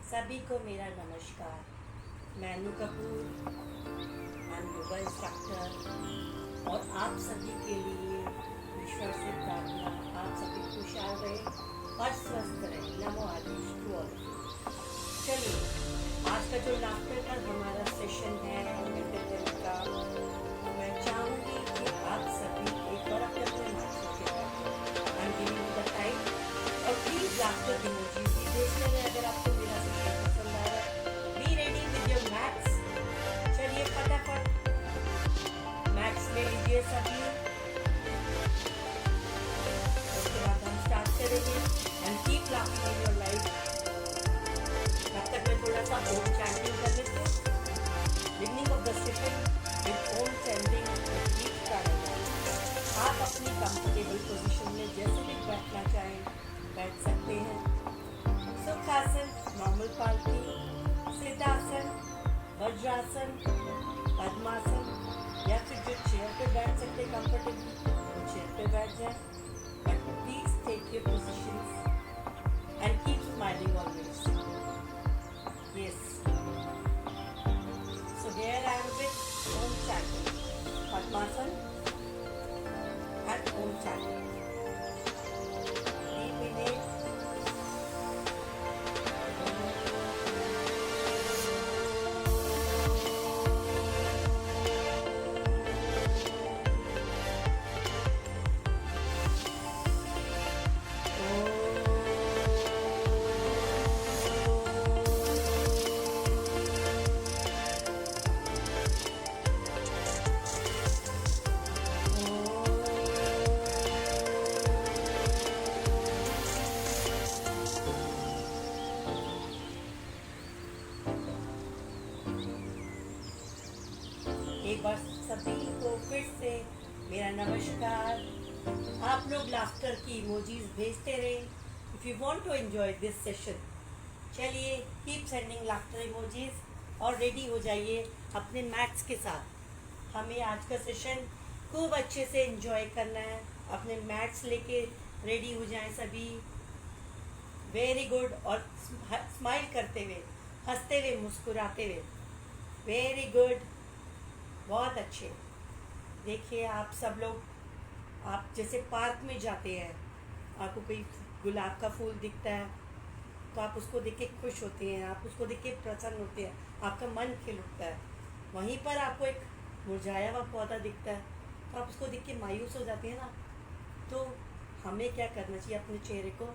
सभी को मेरा नमस्कार। मैं Anu Kapoor, I am yoga instructor और आप सभी के लिए ईश्वर से प्रार्थना आप सभी खुशहाल रहे और स्वस्थ रहे। नमो आदेश टू ऑल। चलिए, आज का जो लाफ्टर का हमारा सेशन है मेडिटेशन का, मैं चाहूँगी कि आप सभी एक बार अपने माइंड के बैठे I am giving the time और प्लीज लाफ्टर इमोजी भी देखते रहे। अगर आपको मेरा सेशन पसंद आ रहा है, be ready with your maths. चलिए फटाफट मैथ्स ले लीजिए सभी। उसके बाद हम स्टार्ट करेंगे and keep laughing in your life. तब तक मैं थोड़ा सा ओम चैंटिंग कर लेती हूँ। Beginning of the session with Om chanting keep करेंगे। आप अपनी कंफर्टेबल पोजीशन में जैसे भी बैठना चाहें बैठ सकते हैं। सुखासन, नॉर्मल पालती, सिद्धासन, वज्रासन, पद्मासन या फिर जो चेयर पे बैठ सकते कंफर्टेबली वो चेयर पे बैठ जाए। But please take your positions and keep smiling always. Yes, so here I am with Om chanting, Padmasana and Om chanting. Deep inhale, एक बार सभी को फिर से मेरा नमस्कार। आप लोग लाफ्टर की इमोजीज भेजते रहे if you want to enjoy this session. चलिए कीप सेंडिंग लाफ्टर इमोजीज और रेडी हो जाइए अपने मैथ्स के साथ। हमें आज का सेशन खूब अच्छे से एंजॉय करना है। अपने मैथ्स लेके रेडी हो जाएं सभी। Very good. और स्माइल करते हुए, हंसते हुए, मुस्कुराते हुए। वेरी गुड, बहुत अच्छे। देखिए आप सब लोग, आप जैसे पार्क में जाते हैं, आपको कोई गुलाब का फूल दिखता है तो आप उसको देख के खुश होते हैं, आप उसको देख के प्रसन्न होते हैं, आपका मन खिल उठता है। वहीं पर आपको एक मुरझाया हुआ पौधा दिखता है तो आप उसको देख के मायूस हो जाते हैं ना। तो हमें क्या करना चाहिए, अपने चेहरे को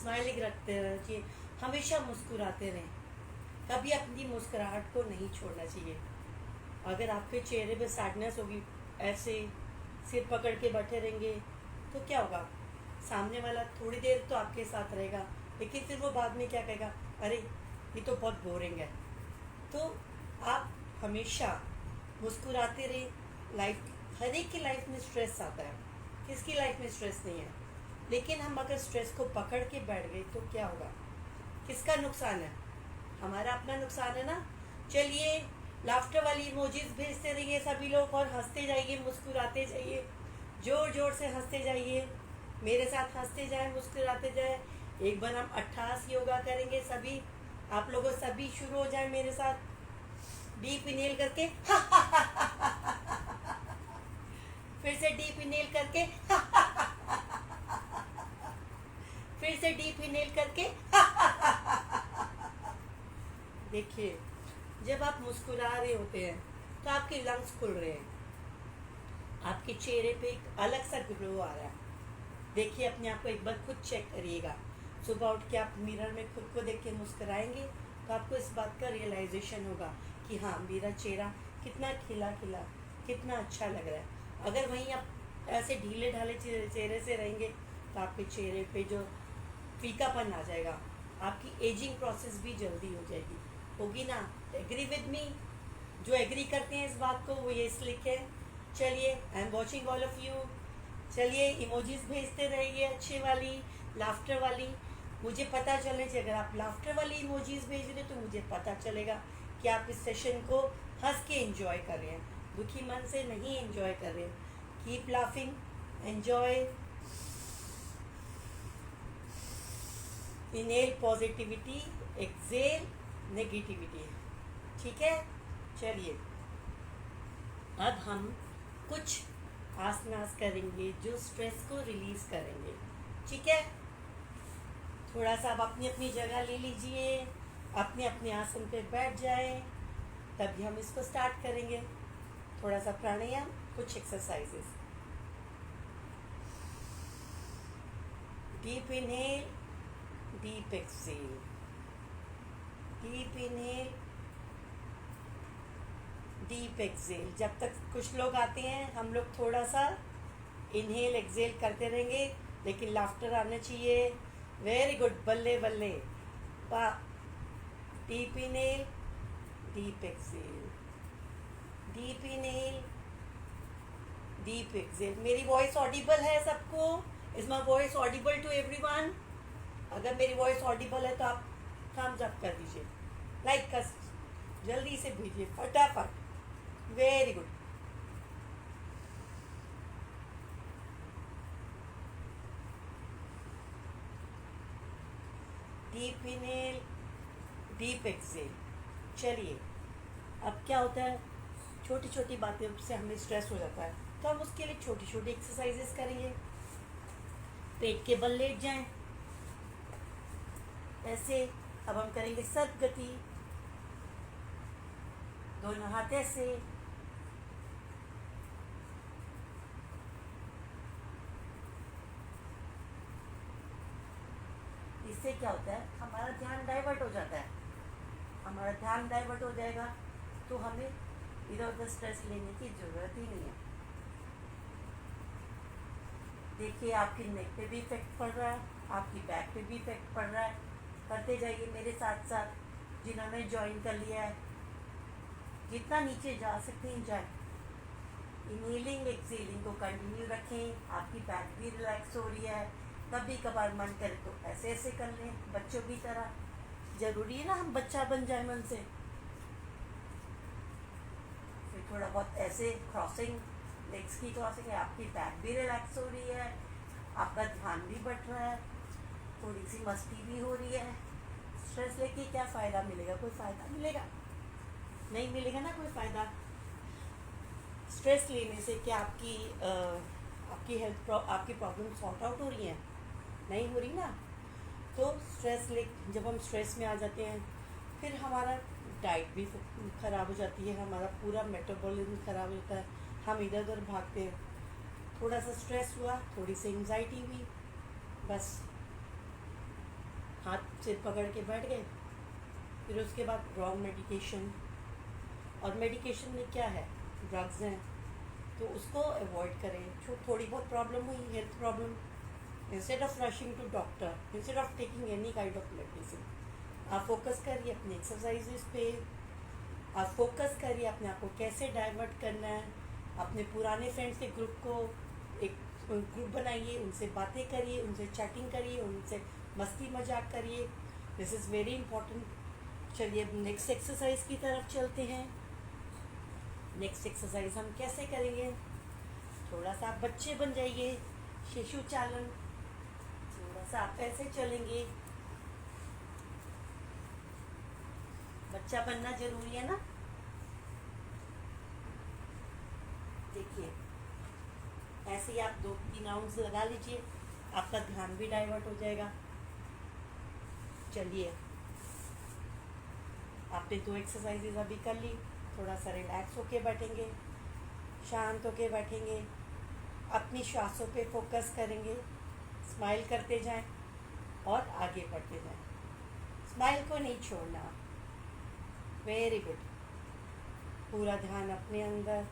स्माइलिंग रखते रहना चाहिए, हमेशा मुस्कुराते रहें। कभी अपनी मुस्कुराहट को नहीं छोड़ना चाहिए। अगर आपके चेहरे पे सैडनेस होगी, ऐसे सिर पकड़ के बैठे रहेंगे तो क्या होगा, सामने वाला थोड़ी देर तो आपके साथ रहेगा लेकिन फिर वो बाद में क्या कहेगा, अरे ये तो बहुत बोरिंग है। तो आप हमेशा मुस्कुराते रहे। लाइफ, हर एक की लाइफ में स्ट्रेस आता है, किसकी लाइफ में स्ट्रेस नहीं है। लेकिन हम अगर स्ट्रेस को पकड़ के बैठ गए तो क्या होगा, किसका नुकसान है, हमारा अपना नुकसान है ना। चलिए लाफ्टर वाली इमोजीज भेजते रहिए सभी लोग और हंसते जाइए, मुस्कुराते जाइए, जोर जोर से हंसते जाइए। मेरे साथ हंसते जाए, मुस्कुराते जाए। एक बार हम 28 योगा करेंगे सभी। आप लोगों सभी शुरू हो जाए मेरे साथ। डीप इनहेल करके फिर से डीप इनहेल करके फिर से डीप इनहेल करके देखिए, जब आप मुस्कुरा रहे होते हैं तो आपके लंग्स खुल रहे हैं, आपके चेहरे पे एक अलग सा ग्लो आ रहा है। देखिए अपने आप को एक बार खुद चेक करिएगा। सुबह उठ के आप मिरर में खुद को देख के मुस्कुराएंगे तो आपको इस बात का रियलाइजेशन होगा कि हाँ, मेरा चेहरा कितना खिला खिला, कितना अच्छा लग रहा है। अगर वहीं आप ऐसे ढीले ढाले चेहरे से रहेंगे तो आपके चेहरे पे जो फीकापन आ जाएगा, आपकी एजिंग प्रोसेस भी जल्दी हो जाएगी, होगी ना। Agree with me? जो एग्री करते हैं इस बात को वो ये लिखें। चलिए, I am watching all of you. चलिए इमोजीज भेजते रहिए, अच्छे वाली, लाफ्टर वाली। मुझे पता चलने चाहिए, अगर आप लाफ्टर वाली इमोजीज भेज रहे तो मुझे पता चलेगा कि आप इस सेशन को हंस के एंजॉय कर रहे हैं, दुखी मन से नहीं एंजॉय कर रहे हैं। Keep laughing, enjoy, inhale positivity exhale negativity. ठीक है, चलिए अब हम कुछ आसनास करेंगे जो स्ट्रेस को रिलीज करेंगे। ठीक है, थोड़ा सा आप अपनी अपनी जगह ले लीजिए, अपने अपने आसन पे बैठ जाए, तभी हम इसको स्टार्ट करेंगे। थोड़ा सा प्राणायाम, कुछ exercises. Deep inhale, deep exhale, deep inhale, deep exhale. जब तक कुछ लोग आते हैं हम लोग थोड़ा सा इनहेल एक्सहेल करते रहेंगे, लेकिन लाफ्टर आना चाहिए। वेरी गुड, बल्ले बल्ले, वाह। Deep inhale, deep exhale, deep inhale, deep exhale. मेरी वॉइस ऑडिबल है सबको? Is my voice audible to everyone? अगर मेरी वॉइस ऑडिबल है तो आप thumbs up कर दीजिए, लाइक कर जल्दी से भेजिए फटाफट। Very good. Deep inhale, deep exhale. चलिए अब क्या होता है, छोटी छोटी बातें से हमें स्ट्रेस हो जाता है, तो हम उसके लिए छोटी छोटी एक्सरसाइजेस करेंगे। पेट के बल लेट जाएं ऐसे। अब हम करेंगे सर्प गति, दोनों हाथ ऐसे। इससे क्या होता है, हमारा ध्यान डाइवर्ट हो जाता है। हमारा ध्यान डाइवर्ट हो जाएगा तो हमें इधर उधर स्ट्रेस लेने की ज़रूरत ही नहीं है। देखिए आपकी नेक पे भी इफेक्ट पड़ रहा है, आपकी बैक पे भी इफेक्ट पड़ रहा है। करते जाइए मेरे साथ साथ, जिन्होंने ज्वाइन कर लिया है जितना नीचे जा सकते हैं जाए। इनहेलिंग एक्सहेलिंग को कंटिन्यू रखें। आपकी बैक भी रिलैक्स हो रही है, कभी कभार मन करे तो ऐसे ऐसे कर लें बच्चों की तरह। ज़रूरी है ना हम बच्चा बन जाए मन से। फिर थोड़ा बहुत ऐसे क्रॉसिंग, लेग्स की क्रॉसिंग है, आपकी बैक भी रिलैक्स हो रही है, आपका ध्यान भी बढ़ रहा है, थोड़ी सी मस्ती भी हो रही है। स्ट्रेस लेके क्या फ़ायदा मिलेगा? कोई फ़ायदा मिलेगा? नहीं मिलेगा ना कोई फ़ायदा। स्ट्रेस लेने से क्या आपकी हेल्थ आपकी प्रॉब्लम सॉर्ट आउट हो रही हैं? नहीं हो रही ना। तो जब हम स्ट्रेस में आ जाते हैं, फिर हमारा डाइट भी ख़राब हो जाती है, हमारा पूरा मेटाबॉलिज्म ख़राब होता है, हम इधर उधर भागते हैं। थोड़ा सा स्ट्रेस हुआ, थोड़ी सी एंग्जाइटी हुई, बस हाथ सिर पकड़ के बैठ गए। फिर उसके बाद रॉन्ग मेडिकेशन, और मेडिकेशन में क्या है, ड्रग्स हैं, तो उसको अवॉइड करें। थोड़ी बहुत प्रॉब्लम हुई, health problem, instead of rushing to doctor, instead of taking any kind of medicine, आप फोकस करिए अपने एक्सरसाइजेस पे। आप फोकस करिए अपने आप को कैसे डाइवर्ट करना है। अपने पुराने फ्रेंड्स के ग्रुप को एक ग्रुप बनाइए, उनसे बातें करिए, उनसे चैटिंग करिए, उनसे मस्ती मजाक करिए। This is very important. चलिए अब नेक्स्ट एक्सरसाइज की तरफ चलते हैं। नेक्स्ट एक्सरसाइज हम कैसे करेंगे, थोड़ा सा आप बच्चे बन जाइए, शिशु चालन। थोड़ा सा आप ऐसे चलेंगे, बच्चा बनना जरूरी है ना। देखिए ऐसे ही आप 2-3 राउंड्स लगा लीजिए, आपका ध्यान भी डाइवर्ट हो जाएगा। चलिए आपने 2 एक्सरसाइजेज अभी कर ली, थोड़ा सा रिलैक्स होके बैठेंगे, शांत होके बैठेंगे, अपनी श्वासों पे फोकस करेंगे, स्माइल करते जाएं और आगे बढ़ते जाएं। स्माइल को नहीं छोड़ना। Very good. पूरा ध्यान अपने अंदर।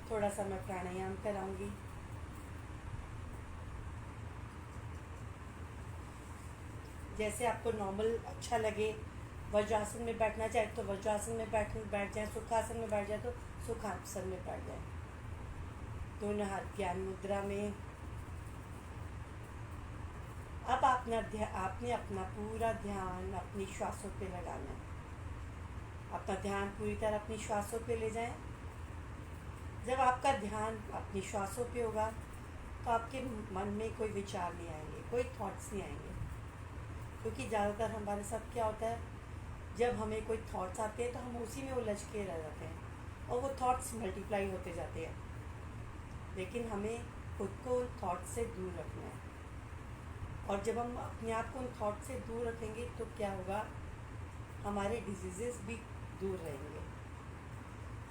थोड़ा सा मैं प्राणायाम कराऊंगी। जैसे आपको नॉर्मल अच्छा लगे, वज्रासन में बैठना चाहे तो वज्रासन में बैठ जाए, सुखासन में बैठ जाए तो सुखासन में बैठ जाए। दोनों हाथ ज्ञान मुद्रा में। अब आपने अपना पूरा ध्यान अपनी श्वासों पे लगाना है। अपना ध्यान पूरी तरह अपनी श्वासों पे ले जाएं। जब आपका ध्यान अपनी श्वासों पे होगा तो आपके मन में कोई विचार नहीं आएंगे, कोई थॉट्स नहीं आएंगे। क्योंकि ज़्यादातर हमारे साथ क्या होता है, जब हमें कोई थॉट्स आते हैं तो हम उसी में उलझ के रह जाते हैं और वो थॉट्स मल्टीप्लाई होते जाते हैं। लेकिन हमें खुद को उन थॉट से दूर रखना है, और जब हम अपने आप को उन थॉट से दूर रखेंगे तो क्या होगा, हमारे डिजीज़ेस भी दूर रहेंगे।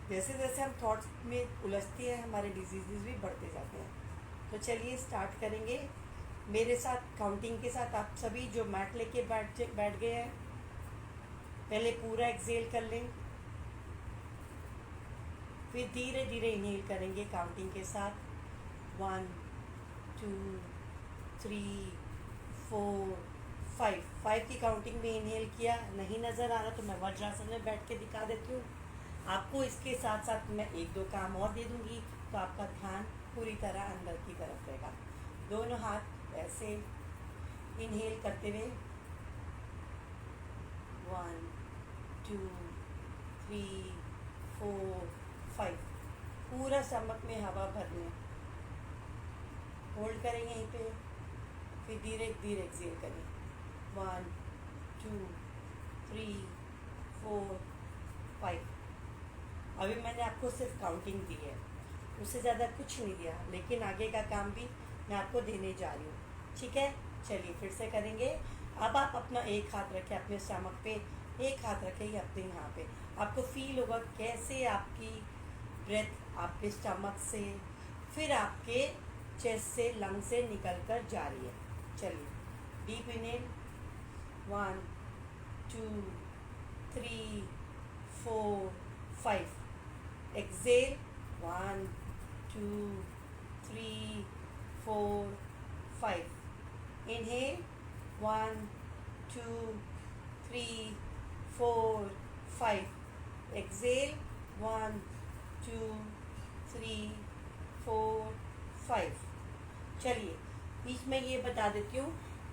जैसे जैसे हम थॉट्स में उलझते हैं हमारे डिजीज़ेस भी बढ़ते जाते हैं। तो चलिए स्टार्ट करेंगे मेरे साथ काउंटिंग के साथ। आप सभी जो मैट लेके बैठ गए हैं, पहले पूरा एक्सेल कर लें, फिर धीरे धीरे इनहेल करेंगे काउंटिंग के साथ। 1 2 3 4 5। 5 की काउंटिंग में इनहेल किया, नहीं नज़र आ रहा तो मैं वज्रासन में बैठ के दिखा देती हूँ आपको। इसके साथ साथ मैं 1-2 काम और दे दूँगी तो आपका ध्यान पूरी तरह अंदर की तरफ रहेगा। दोनों हाथ ऐसे इनहेल करते हुए 1 2 3 4 5, पूरा स्टमक में हवा भरने, होल्ड करेंगे यहीं पे, फिर धीरे धीरे एक्सेल करें। 1 2 3 4 5। अभी मैंने आपको सिर्फ काउंटिंग दी है, उससे ज़्यादा कुछ नहीं दिया, लेकिन आगे का काम भी मैं आपको देने जा रही हूँ। ठीक है, चलिए फिर से करेंगे। अब आप अपना एक हाथ रखें अपने स्टमक पे, एक हाथ रखेंगे अपने यहाँ पे। आपको फील होगा कैसे आपकी ब्रेथ आपके स्टमक से फिर आपके चेस्ट से, लंग से निकल कर जा रही है। चलिए, deep inhale 1 2 3 4 5। Exhale 1 2 3 4 5। Inhale 1 2 3 4 5। Exhale 1 2 3 4 5। चलिए, बीच में ये बता देती हूँ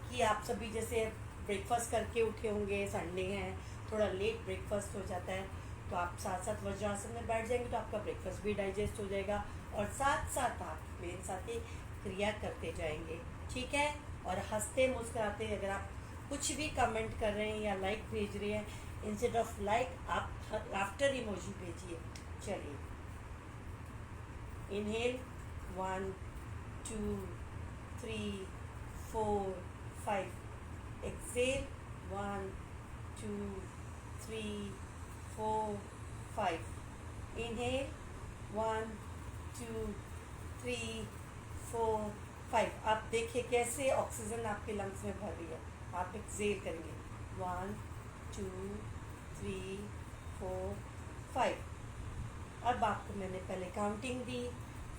कि आप सभी जैसे ब्रेकफास्ट करके उठे होंगे, संडे हैं, थोड़ा लेट ब्रेकफास्ट हो जाता है, तो आप साथ साथ वज्रासन में बैठ जाएंगे तो आपका ब्रेकफास्ट भी डाइजेस्ट हो जाएगा, और साथ साथ आप मेरे साथ ही क्रिया करते जाएंगे। ठीक है, और हंसते मुस्कुराते, अगर आप कुछ भी कमेंट कर रहे हैं या लाइक भेज रहे हैं, इंस्टेड ऑफ लाइक आप लाफ्टर इमोजी भेजिए। चलिए, इनहेल 1 2 3 4 5। एक्सेल 1 2 3 4 5। इनहेल 1 2 3 4 5। आप देखिए कैसे ऑक्सीजन आपके लंग्स में भर रही है। आप एक्सेल करेंगे 1 2 3 4 5। अब आपको मैंने पहले काउंटिंग दी,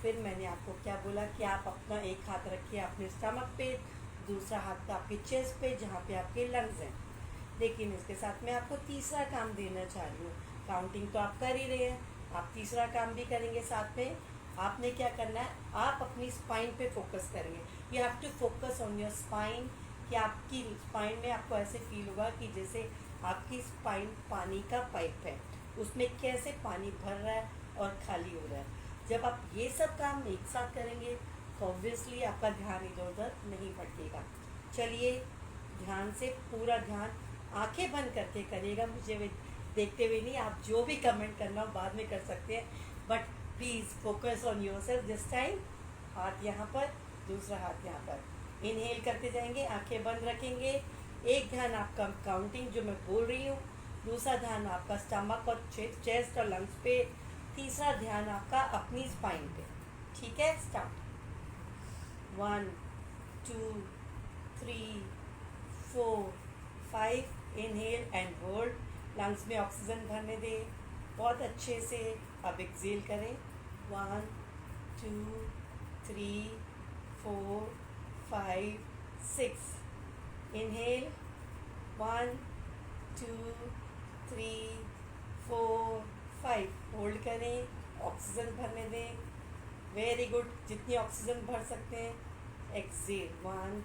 फिर मैंने आपको क्या बोला कि आप अपना एक हाथ रखिए अपने स्टमक पे, दूसरा हाथ आपके चेस्ट पे जहाँ पे आपके लंग्स हैं। लेकिन इसके साथ मैं आपको तीसरा काम देना चाह रही हूँ। काउंटिंग तो आप कर ही रहे हैं, आप तीसरा काम भी करेंगे साथ में। आपने क्या करना है, आप अपनी स्पाइन पे फोकस करेंगे। You have to focus on your spine, कि आपकी स्पाइन में आपको ऐसे फील होगा कि जैसे आपकी स्पाइन पानी का पाइप है, उसमें कैसे पानी भर रहा है और खाली हो रहा है। जब आप ये सब काम एक साथ करेंगे तो ऑब्वियसली आपका ध्यान इधर उधर नहीं भटकेगा। चलिए, ध्यान से पूरा ध्यान आंखें बंद करके करिएगा, मुझे देखते हुए नहीं। आप जो भी कमेंट करना हो बाद में कर सकते हैं, but please focus on yourself this time. हाथ यहाँ पर, दूसरा हाथ यहाँ पर। इनहेल करते जाएंगे, आंखें बंद रखेंगे। एक ध्यान आपका काउंटिंग जो मैं बोल रही हूँ, दूसरा ध्यान आपका स्टमक और चेस्ट और लंग्स पे, तीसरा ध्यान आपका अपनी स्पाइन पे। ठीक है, start. 1 2 3 4 5। Inhale and hold, lungs में ऑक्सीजन भरने दें बहुत अच्छे से। अब एक्सेल करें 1 2 3 4 5 6। इनहेल 1 2 3 4 5। होल्ड करें, ऑक्सीजन भरने दें। वेरी गुड, जितनी ऑक्सीजन भर सकते हैं। एक्सेल 1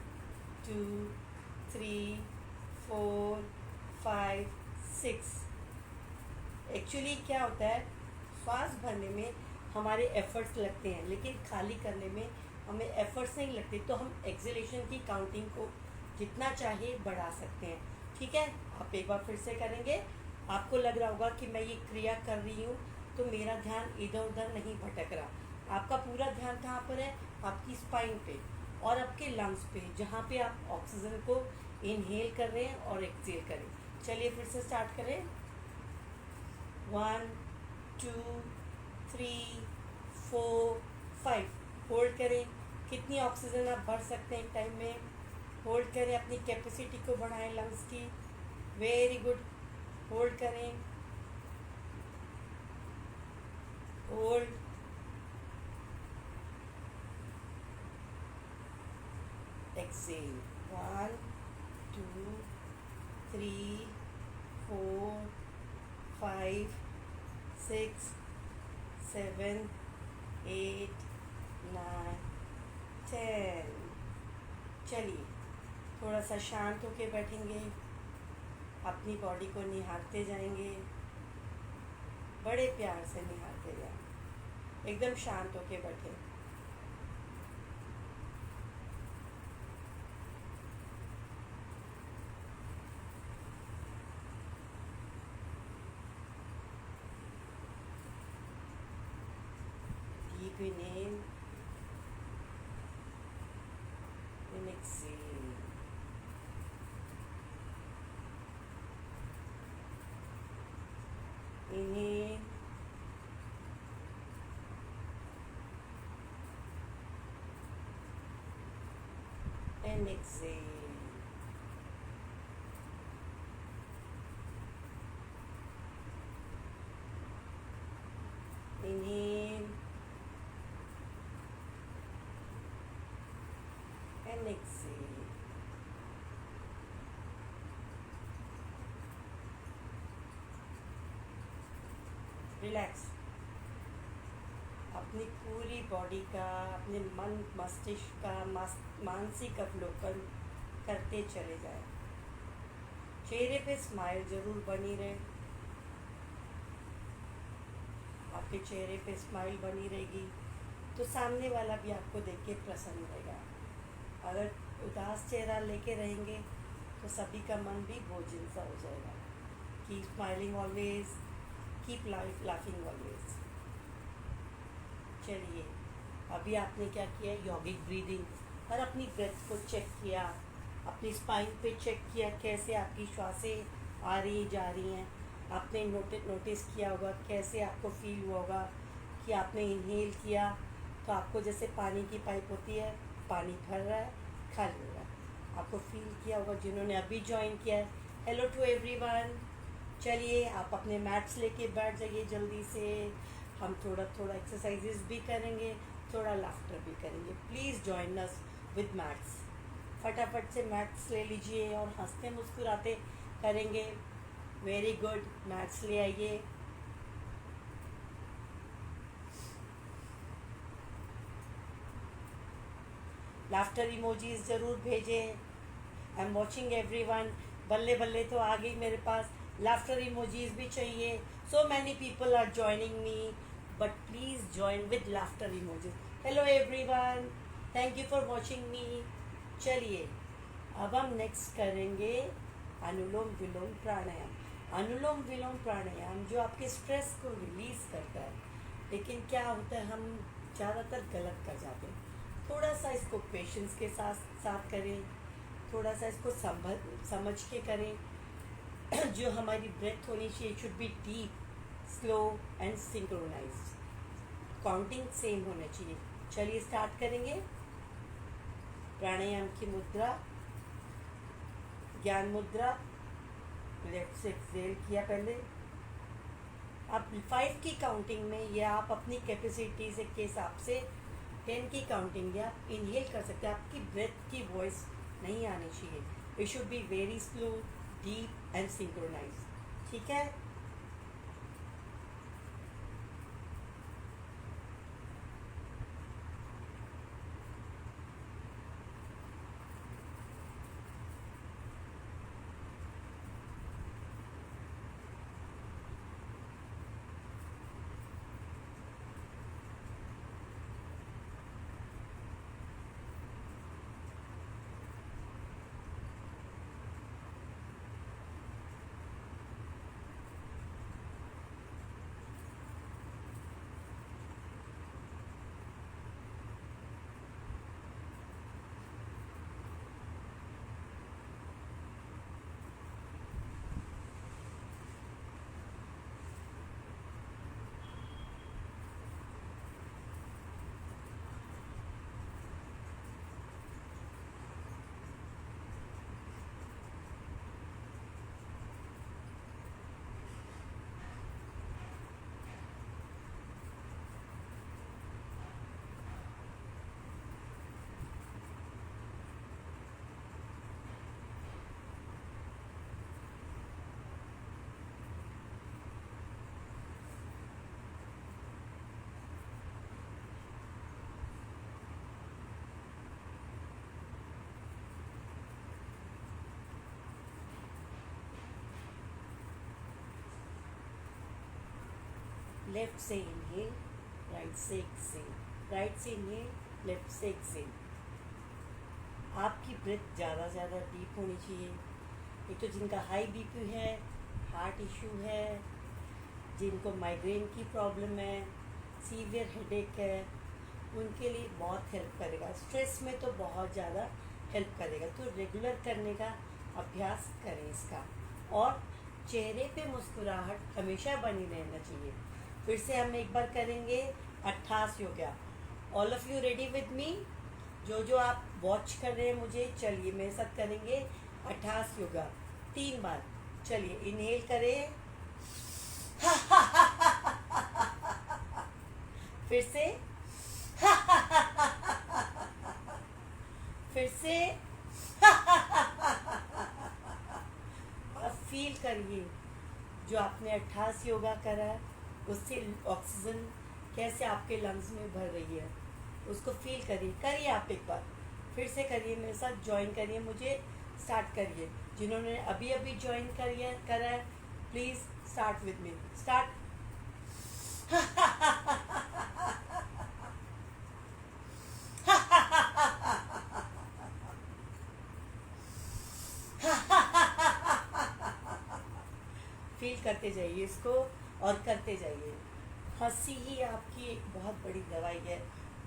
2 3 4 5 6। एक्चुअली क्या होता है, श्वास भरने में हमारे एफर्ट्स लगते हैं, लेकिन खाली करने में हमें एफर्ट्स नहीं लगते, तो हम एक्सेलेशन की काउंटिंग को जितना चाहे बढ़ा सकते हैं। ठीक है, आप एक बार फिर से करेंगे। आपको लग रहा होगा कि मैं ये क्रिया कर रही हूँ तो मेरा ध्यान इधर उधर नहीं भटक रहा। आपका पूरा ध्यान कहाँ पर है? आपकी स्पाइन पे और आपके लंग्स पे, जहाँ पे आप ऑक्सीजन को इनहेल कर रहे हैं और एक्सहेल करें। चलिए फिर से स्टार्ट करें। 1 2 3 4 5। होल्ड करें। कितनी ऑक्सीजन आप भर सकते हैं एक टाइम में? होल्ड करें, अपनी कैपेसिटी को बढ़ाएं लंग्स की। Very good. होल्ड करें, होल्ड, एक्सेल। 1 2 3 4 5 6 7 8 9 10। चलिए थोड़ा सा शांत होके बैठेंगे, अपनी बॉडी को निहारते जाएंगे, बड़े प्यार से निहारते जाएं। एकदम शांत होके बैठे। Deep inhale and exhale. Inhale and exhale. Inhale and exhale. Relax. अपनी पूरी बॉडी का, अपने मन मस्तिष्क का मानसिक अवलोकन करते चले जाएं। चेहरे पे स्माइल जरूर बनी रहे। आपके चेहरे पे स्माइल बनी रहेगी तो सामने वाला भी आपको देख के प्रसन्न रहेगा। अगर उदास चेहरा लेके रहेंगे तो सभी का मन भी बोझिल सा हो जाएगा। Keep smiling always, keep laughing always. चलिए अभी आपने क्या किया? यॉगिक ब्रीदिंग और अपनी ब्रेथ को चेक किया, अपनी स्पाइन पे चेक किया कैसे आपकी श्वासें आ रही जा रही हैं। आपने नोटिस किया होगा कैसे आपको फील हुआ होगा कि आपने इनहेल किया तो आपको जैसे पानी की पाइप होती है, पानी भर रहा है, खाली हो रहा है। आपको फील किया होगा जिन्होंने अभी ज्वाइन किया है। Hello to everyone. चलिए आप अपने मैट्स लेके बैठ जाइए जल्दी से। हम थोड़ा थोड़ा एक्सरसाइजेस भी करेंगे, थोड़ा लाफ्टर भी करेंगे। Please join us with mats. फटाफट से मैट्स ले लीजिए और हंसते मुस्कुराते करेंगे। वेरी गुड, मैट्स ले आइए। लाफ्टर इमोजीज ज़रूर भेजें। I am watching everyone. बल्ले बल्ले तो आ गई मेरे पास। लाफ्टर इमोजीज भी चाहिए। So many people are joining me, but please join with laughter emojis. Hello everyone, thank you for watching me. चलिए अब हम नेक्स्ट करेंगे अनुलोम विलोम प्राणायाम। अनुलोम विलोम प्राणायाम जो आपके स्ट्रेस को रिलीज़ करता है, लेकिन क्या होता है हम ज़्यादातर गलत कर जाते हैं। थोड़ा सा इसको पेशेंस के साथ साथ करें, थोड़ा सा इसको समझ के करें। जो हमारी ब्रेथ होनी चाहिए should be deep, slow and synchronised. Counting same होना चाहिए। चलिए स्टार्ट करेंगे। प्राणायाम की मुद्रा, ज्ञान मुद्रा। लेफ्ट से एक्सहेल किया पहले। आप 5 की काउंटिंग में या आप अपनी कैपेसिटी से के हिसाब से 10 की काउंटिंग या इनहेल कर सकते हैं। आपकी ब्रेथ की वॉइस नहीं आनी चाहिए। It should be very slow, deep and synchronise. ठीक है। लेफ्ट से इनहेल, राइट से एक्सेल, राइट से इनहेल, लेफ्ट से एक्सेल। आपकी ब्रेथ ज़्यादा से ज़्यादा डीप होनी चाहिए। एक तो जिनका हाई बीपी है, हार्ट इशू है, जिनको माइग्रेन की प्रॉब्लम है, सीवियर हेडेक है, उनके लिए बहुत हेल्प करेगा। स्ट्रेस में तो बहुत ज़्यादा हेल्प करेगा। तो रेगुलर करने का अभ्यास करें इसका। और चेहरे पे मुस्कुराहट हमेशा बनी रहना चाहिए। फिर से हम एक बार करेंगे 28 yoga. All of you ready with me? जो आप वॉच कर रहे हैं मुझे, चलिए मेरे साथ करेंगे 28 योगा 3 बार। चलिए इनहेल करें, फिर से, फिर से, और फील करिए जो आपने 28 योगा करा है उससे ऑक्सीजन कैसे आपके लंग्स में भर रही है, उसको फील करिए आप एक बार। फिर से करिए मेरे साथ, ज्वाइन करिए मुझे, स्टार्ट करिए। जिन्होंने अभी अभी ज्वाइन करा है please start with me. Start. Feel करते जाइए इसको और करते जाइए। हंसी ही आपकी एक बहुत बड़ी दवाई है।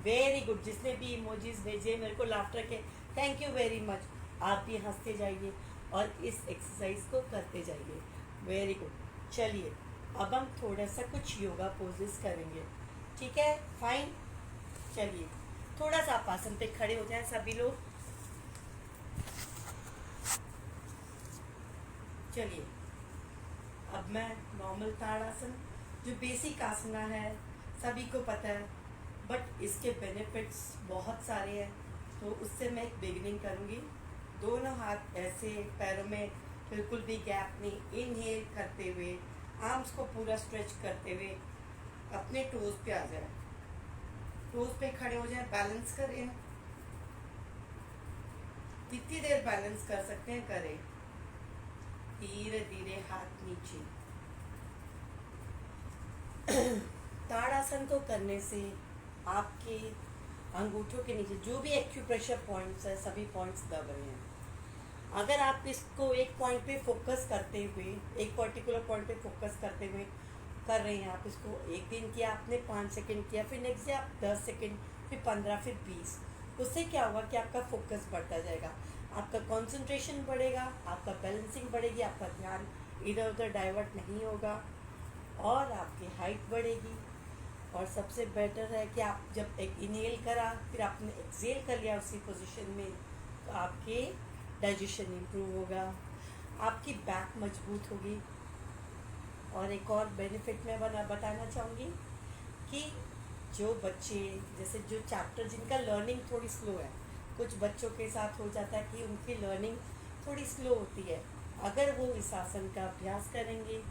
Very good. जिसने भी इमोजीज भेजे मेरे को लाफ्टर के, थैंक यू वेरी मच। आप भी हंसते जाइए और इस एक्सरसाइज को करते जाइए। Very good. चलिए अब हम थोड़ा सा कुछ योगा पोजेस करेंगे, ठीक है? फाइन। चलिए थोड़ा सा आप आसन पे खड़े हो जाएं सभी लोग। चलिए अब मैं नॉर्मल ताड़ासन, जो बेसिक आसना है सभी को पता है, बट इसके बेनिफिट्स बहुत सारे हैं। तो उससे मैं एक बिगिनिंग करूँगी। दोनों हाथ ऐसे पैरों में बिल्कुल भी गैप नहीं, इनहेल करते हुए आर्म्स को पूरा स्ट्रेच करते हुए अपने टोज पे आ जाए। टोज पे खड़े हो जाए, बैलेंस करें। कितनी देर बैलेंस कर सकते हैं करें। धीरे धीरे हाथ नीचे। ताड़ासन को करने से आपके अंगूठों के नीचे जो भी एक्यूप्रेशर पॉइंट्स है सभी पॉइंट्स दब रहे हैं। अगर आप इसको एक पॉइंट पे फोकस करते हुए, एक पर्टिकुलर पॉइंट पे फोकस करते हुए कर रहे हैं, आप इसको एक दिन किया आपने 5 सेकंड किया, फिर नेक्स्ट डे आप 10 सेकंड, फिर 15, फिर 20, उससे क्या होगा कि आपका फोकस बढ़ता जाएगा, आपका कंसंट्रेशन बढ़ेगा, आपका बैलेंसिंग बढ़ेगी, आपका ध्यान इधर उधर डाइवर्ट नहीं होगा और आपकी हाइट बढ़ेगी। और सबसे बेटर है कि आप जब एक इनहेल करा फिर आपने एक्सेल कर लिया उसी पोजीशन में, तो आपके डाइजेशन इम्प्रूव होगा, आपकी बैक मजबूत होगी। और एक और बेनिफिट मैं बताना चाहूँगी कि जो बच्चे, जैसे जो चैप्टर जिनका लर्निंग थोड़ी स्लो है, कुछ बच्चों के साथ हो जाता है कि उनकी लर्निंग थोड़ी स्लो होती है, अगर वो इस आसन का अभ्यास करेंगे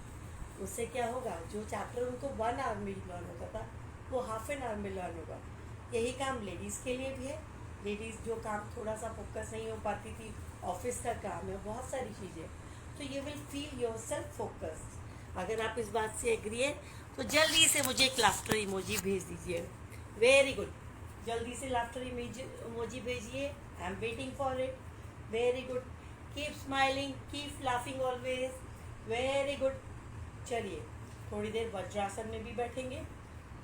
उससे क्या होगा, जो चैप्टर उनको 1 आवर में लर्न होता था वो हाफ एन आवर में लर्न होगा। यही काम लेडीज़ के लिए भी है। लेडीज़ जो काम थोड़ा सा फोकस नहीं हो पाती थी, ऑफिस का काम है, बहुत सारी चीज़ें, तो you will feel your self focused. अगर आप इस बात से एग्री है तो जल्दी से मुझे एक लाफ्टर इमोजी भेज दीजिए। Very good. जल्दी से लाफ्टर इमोजी भेजिए। I am waiting for it. Very good. Keep smiling, keep laughing always. Very good. चलिए थोड़ी देर वज्रासन में भी बैठेंगे।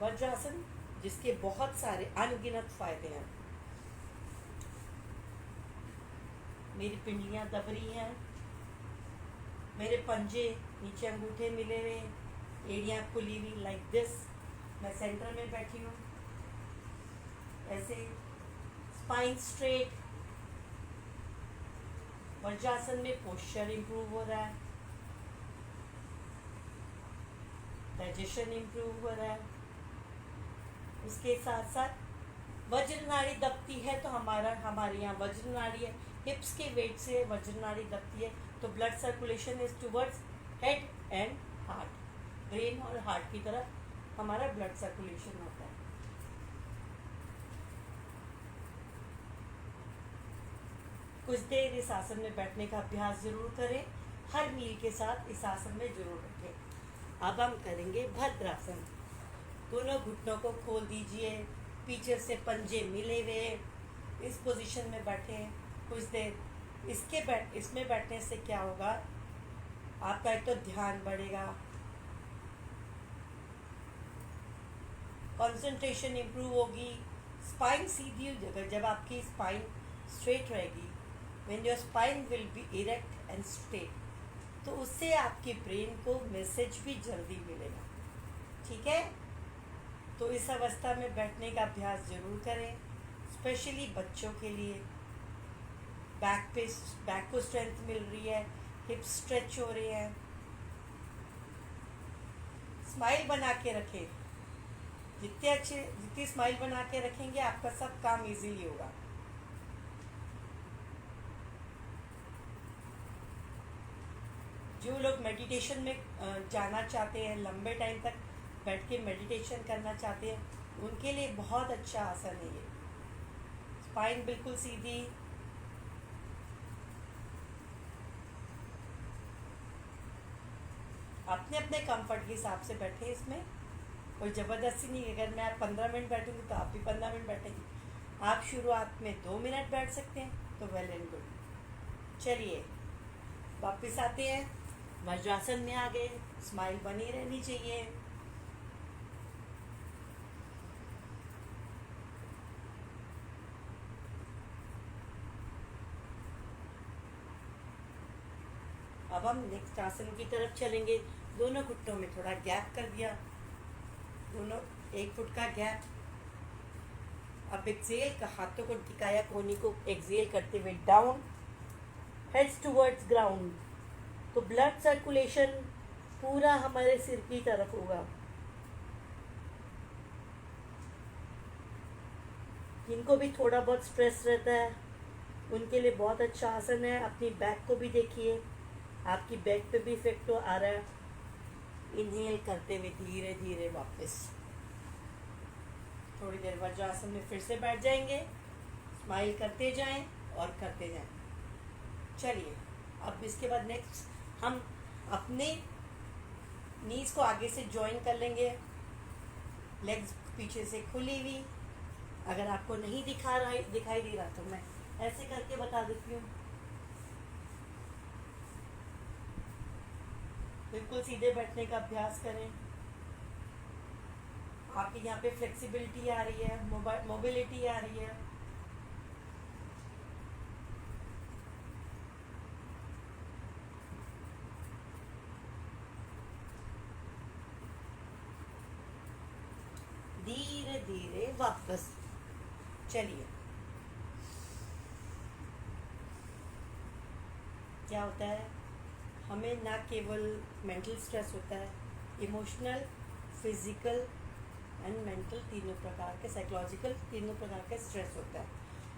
वज्रासन जिसके बहुत सारे अनगिनत फायदे हैं। मेरी पिंडलियां दब रही हैं, मेरे पंजे नीचे अंगूठे मिले हुए, एड़ियाँ खुली हुई लाइक दिस। मैं सेंटर में बैठी हूँ ऐसे, स्पाइन स्ट्रेट। वज्रासन में पोस्चर इंप्रूव हो रहा है, डाइजेशन इंप्रूव हो रहा है। उसके साथ साथ वज्र नाड़ी दबती है तो हमारे यहाँ वज्र नाड़ी है, हिप्स के वेट से वज्र नाड़ी दबती है, तो blood circulation is towards head and heart, brain और हार्ट की तरफ हमारा ब्लड सर्कुलेशन होता है। कुछ देर इस आसन में बैठने का अभ्यास जरूर करें। हर मील के साथ इस आसन में जरूर बैठें। अब हम करेंगे भद्रासन। दोनों घुटनों को खोल दीजिए, पीछे से पंजे मिले हुए इस पोजीशन में बैठें कुछ देर। इसमें बैठने से क्या होगा, आपका एक तो ध्यान बढ़ेगा, कंसंट्रेशन इम्प्रूव होगी, स्पाइन सीधी हो जाएगा। जब आपकी स्पाइन स्ट्रेट रहेगी, when your spine will be erect and straight, तो उससे आपकी ब्रेन को मैसेज भी जल्दी मिलेगा। ठीक है, तो इस अवस्था में बैठने का अभ्यास ज़रूर करें, स्पेशली बच्चों के लिए। बैक को स्ट्रेंथ मिल रही है, हिप्स स्ट्रेच हो रहे हैं। स्माइल बना के रखें, जितनी स्माइल बना के रखेंगे आपका सब काम इजीली होगा। जो लोग मेडिटेशन में जाना चाहते हैं, लंबे टाइम तक बैठ के मेडिटेशन करना चाहते हैं, उनके लिए बहुत अच्छा आसन है ये। स्पाइन बिल्कुल सीधी, अपने अपने कंफर्ट के हिसाब से बैठे। इसमें कोई ज़बरदस्ती नहीं है। अगर मैं 15 मिनट बैठूंगी तो आप भी 15 मिनट बैठेंगे। आप शुरुआत में 2 मिनट बैठ सकते हैं तो वेल एंड गुड। चलिए वापस आते हैं, वज्रासन में आ गए। स्माइल बनी रहनी चाहिए। अब हम नेक्स्ट आसन की तरफ चलेंगे। दोनों घुटनों में थोड़ा गैप कर दिया, दोनों 1 फुट का गैप। अब एक्सेल का, हाथों को टिकाया, कोहनी को एक्सेल करते हुए डाउन, हेड्स टुवर्ड्स ग्राउंड। तो ब्लड सर्कुलेशन पूरा हमारे सिर की तरफ होगा। जिनको भी थोड़ा बहुत स्ट्रेस रहता है उनके लिए बहुत अच्छा आसन है। अपनी बैक को भी देखिए, आपकी बैक पे भी इफेक्ट आ रहा है। इनहेल करते हुए धीरे धीरे वापस थोड़ी देर वज्रासन में फिर से बैठ जाएंगे। स्माइल करते जाएं और करते जाएं। चलिए अब इसके बाद नेक्स्ट हम अपने नीज को आगे से जॉइन कर लेंगे, लेग्स पीछे से खुली हुई। अगर आपको नहीं दिखाई दे रहा तो मैं ऐसे करके बता देती हूँ। बिल्कुल सीधे बैठने का अभ्यास करें। आपकी यहाँ पे फ्लेक्सिबिलिटी आ रही है, मोबिलिटी आ रही है। धीरे धीरे वापस चलिए। क्या होता है, हमें ना केवल मेंटल स्ट्रेस होता है, इमोशनल, फिजिकल एंड मेंटल, तीनों प्रकार के, साइकोलॉजिकल, तीनों प्रकार का स्ट्रेस होता है।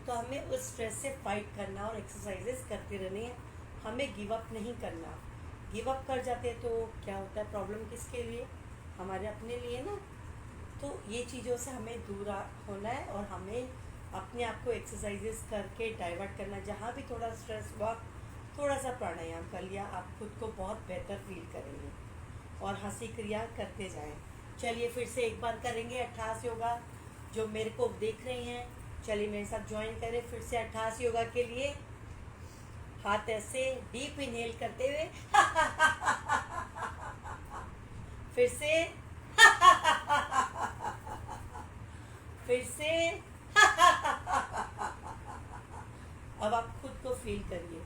तो हमें उस स्ट्रेस से फाइट करना और एक्सरसाइजेस करते रहनी है। हमें गिव अप नहीं करना। गिव अप कर जाते हैं तो क्या होता है, प्रॉब्लम किसके लिए, हमारे अपने लिए ना। तो ये चीज़ों से हमें दूर होना है और हमें अपने आप को एक्सरसाइजेस करके डाइवर्ट करना। जहाँ भी थोड़ा स्ट्रेस हुआ, थोड़ा सा प्राणायाम कर लिया, आप खुद को बहुत बेहतर फील करेंगे। और हंसी क्रिया करते जाएं। चलिए फिर से एक बार करेंगे 88 योगा। जो मेरे को देख रहे हैं, चलिए मेरे साथ ज्वाइन करें फिर से 88 योगा के लिए। हाथ ऐसे डीप इनहेल करते हुए फिर से फिर से अब आप खुद को फील करिए,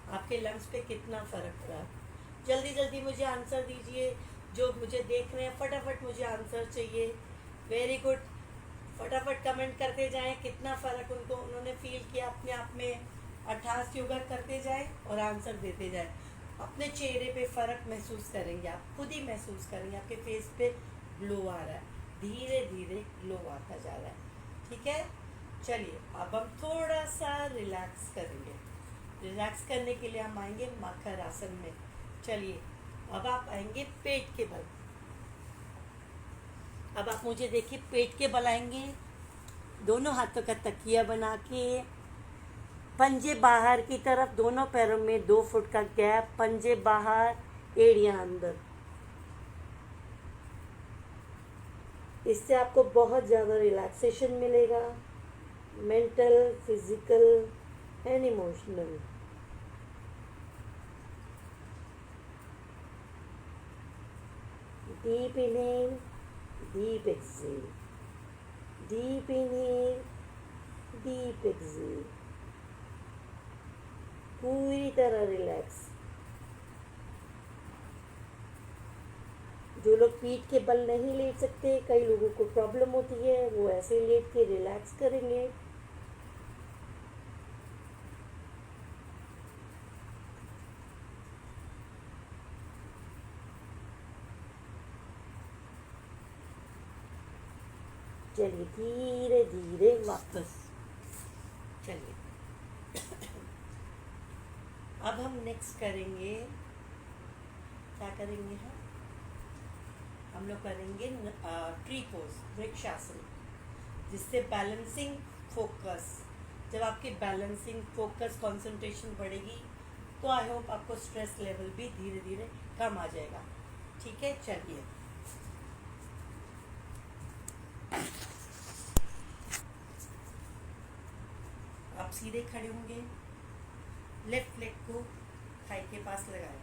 आपके लंग्स पे कितना फर्क रहा। जल्दी जल्दी मुझे आंसर दीजिए। जो मुझे देख रहे हैं फटाफट मुझे आंसर चाहिए। वेरी गुड, फटाफट कमेंट करते जाएं कितना फ़र्क उन्होंने फील किया अपने आप में। 88 योगा करते जाएं और आंसर देते जाएं। अपने चेहरे पे फ़र्क महसूस करेंगे, आप खुद ही महसूस करेंगे। आपके फेस पे ग्लो आ रहा है, धीरे धीरे ग्लो आता जा रहा है। ठीक है, चलिए अब हम थोड़ा सा रिलैक्स करेंगे। रिलैक्स करने के लिए हम आएंगे मकर आसन में। चलिए अब आप आएंगे पेट के बल। अब आप मुझे देखिए, पेट के बल आएंगे। दोनों हाथों का तकिया बना के, पंजे बाहर की तरफ, दोनों पैरों में 2 फुट का गैप, पंजे बाहर, एड़ियां अंदर। इससे आपको बहुत ज़्यादा रिलैक्सेशन मिलेगा, mental, physical and emotional. Deep inhale, deep exhale, deep inhale, deep exhale, पूरी तरह रिलैक्स। जो लोग पीठ के बल नहीं लेट सकते, कई लोगों को प्रॉब्लम होती है, वो ऐसे लेट के रिलैक्स करेंगे। चलिए धीरे धीरे वापस। चलिए अब हम नेक्स्ट करेंगे, क्या करेंगे हम लोग करेंगे ट्री पोज, वृक्षासन, जिससे बैलेंसिंग फोकस, जब आपकी बैलेंसिंग फोकस कंसंट्रेशन बढ़ेगी तो आई होप आपको स्ट्रेस लेवल भी धीरे धीरे कम आ जाएगा। ठीक है, चलिए आप सीधे खड़े होंगे, लेफ्ट लेग को थाई के पास लगाया,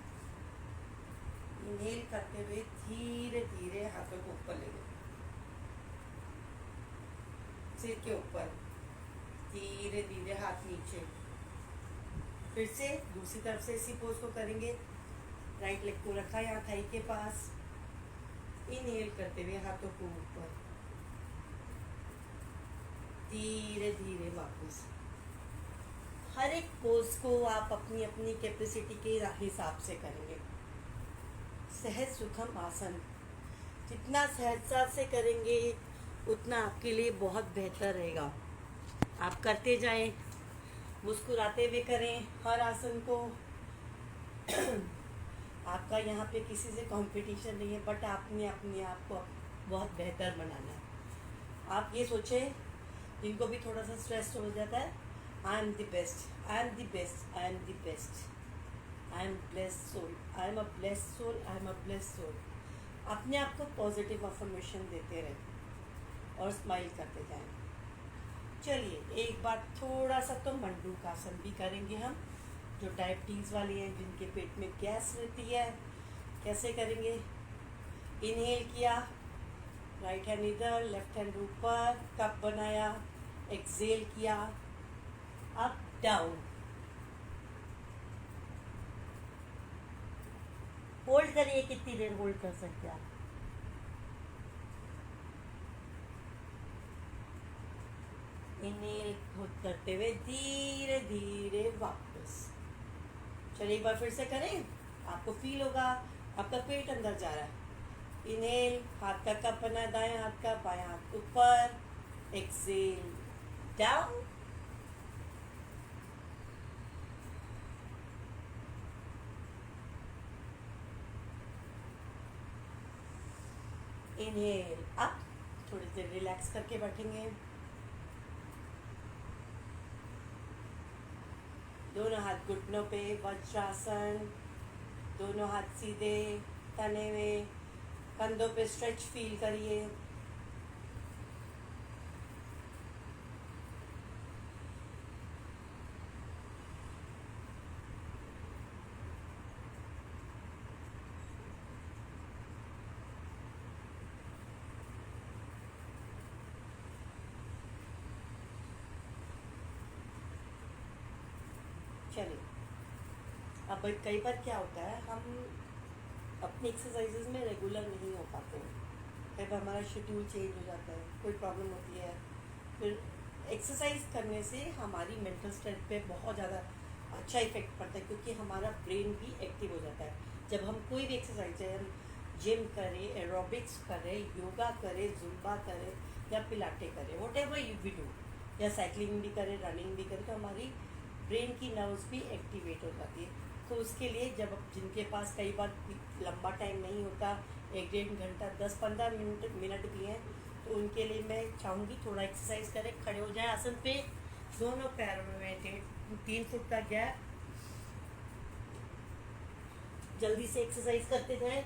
इनहेल करते हुए धीरे धीरे हाथों को ऊपर ले लें, सिर के ऊपर, धीरे धीरे हाथ नीचे। फिर से दूसरी तरफ से इसी पोज को करेंगे, राइट लेग को रखा यहाँ थाई के पास, इनहेल करते हुए हाथों को ऊपर, धीरे धीरे वापस। हर एक पोज को आप अपनी अपनी कैपेसिटी के हिसाब से करेंगे। सहज सुखम आसन, जितना सहजता से करेंगे उतना आपके लिए बहुत बेहतर रहेगा। आप करते जाएं, मुस्कुराते हुए करें हर आसन को। आपका यहाँ पे किसी से कंपटीशन नहीं है, बट आपने अपने आप को बहुत बेहतर बनाना है। आप ये सोचें, जिनको भी थोड़ा सा स्ट्रेस हो जाता है, I am the best, I am the best, I am the best, I am blessed soul, I am a blessed soul, I am a blessed soul. अपने आप को पॉजिटिव अफर्मेशन देते रहें और स्माइल करते जाएं। चलिए एक बार थोड़ा सा तो मंडूकासन भी करेंगे हम, जो डायबिटीज़ वाले हैं, जिनके पेट में गैस रहती है। कैसे करेंगे? इनहेल किया, राइट हैंड इधर, लेफ्ट हैंड ऊपर, कप बनाया, एक्सहेल किया, अप डाउन, होल्ड करिए। कितनी देर होल्ड कर सकते हैं आप? इनहेल करते हुए धीरे धीरे वापस। चलिए एक बार फिर से करें, आपको फील होगा आपका पेट अंदर जा रहा है। इनहेल, हाथ का कप बना, दाएं हाथ का, बाएं हाथ ऊपर, एक्सहेल डाउन, इनहेल अप। थोड़ी देर रिलैक्स करके बैठेंगे, दोनों हाथ घुटनों पे, वज्रासन, दोनों हाथ सीधे तने में, कंधों पे स्ट्रेच फील करिए। चलिए अब कई बार क्या होता है, हम अपनी एक्सरसाइजेज में रेगुलर नहीं हो पाते हैं। कई बार हमारा शेड्यूल चेंज हो जाता है, कोई प्रॉब्लम होती है। फिर एक्सरसाइज करने से हमारी मेंटल स्ट्रेंथ पे बहुत ज़्यादा अच्छा इफेक्ट पड़ता है, क्योंकि हमारा ब्रेन भी एक्टिव हो जाता है। जब हम कोई भी एक्सरसाइज, चाहे हम जिम करें, एरोबिक्स करें, योगा करें, जुम्बा करें या पिलाटे करें, वॉट एवर यू भी डू, या साइकिलिंग भी करें, रनिंग भी करें, तो हमारी ब्रेन की नर्व्स भी एक्टिवेट हो जाती है। तो उसके लिए जब जिनके पास कई बार लंबा टाइम नहीं होता, 1-1.5 घंटा, 10-15 मिनट भी हैं, तो उनके लिए मैं चाहूँगी थोड़ा एक्सरसाइज करें। खड़े हो जाए आसन पे, दोनों पैरों में 3 फुट का गैप, जल्दी से एक्सरसाइज करते जाएं।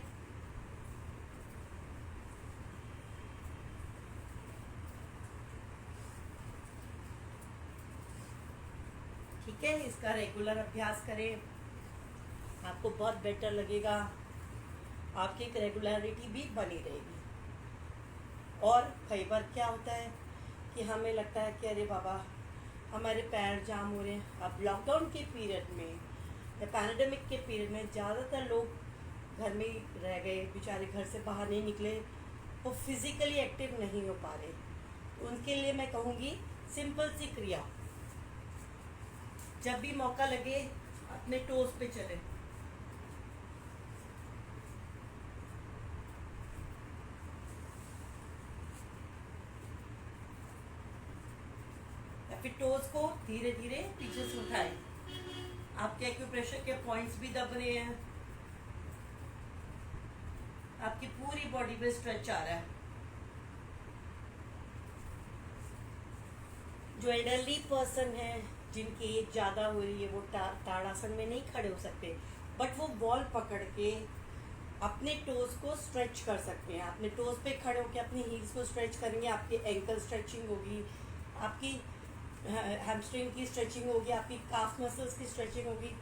ठीक है, इसका रेगुलर अभ्यास करें, आपको बहुत बेटर लगेगा, आपकी एक रेगुलरिटी भी बनी रहेगी। और कई बार क्या होता है कि हमें लगता है कि अरे बाबा हमारे पैर जाम हो रहे हैं। अब लॉकडाउन के पीरियड में या पैंडेमिक के पीरियड में ज़्यादातर लोग घर में ही रह गए, बेचारे घर से बाहर नहीं निकले, वो फिज़िकली एक्टिव नहीं हो पा रहे। उनके लिए मैं कहूँगी सिंपल सी क्रिया, जब भी मौका लगे अपने टोज पे चले। या फिर टोज को धीरे धीरे पीछे से उठाएं। आपके एक्यूप्रेशर के पॉइंट्स भी दब रहे हैं, आपकी पूरी बॉडी पे स्ट्रेच आ रहा है। जो एल्डरली पर्सन है, जिनकी एज ज़्यादा हो रही है, वो ताड़ासन में नहीं खड़े हो सकते, बट वो बॉल पकड़ के अपने टोज को स्ट्रेच कर सकते हैं। अपने टोज पे खड़े होकर अपनी हील्स को स्ट्रेच करेंगे, आपकी एंकल स्ट्रेचिंग होगी, आपकी हैमस्ट्रिंग की स्ट्रेचिंग होगी, आपकी काफ मसल्स की स्ट्रेचिंग होगी।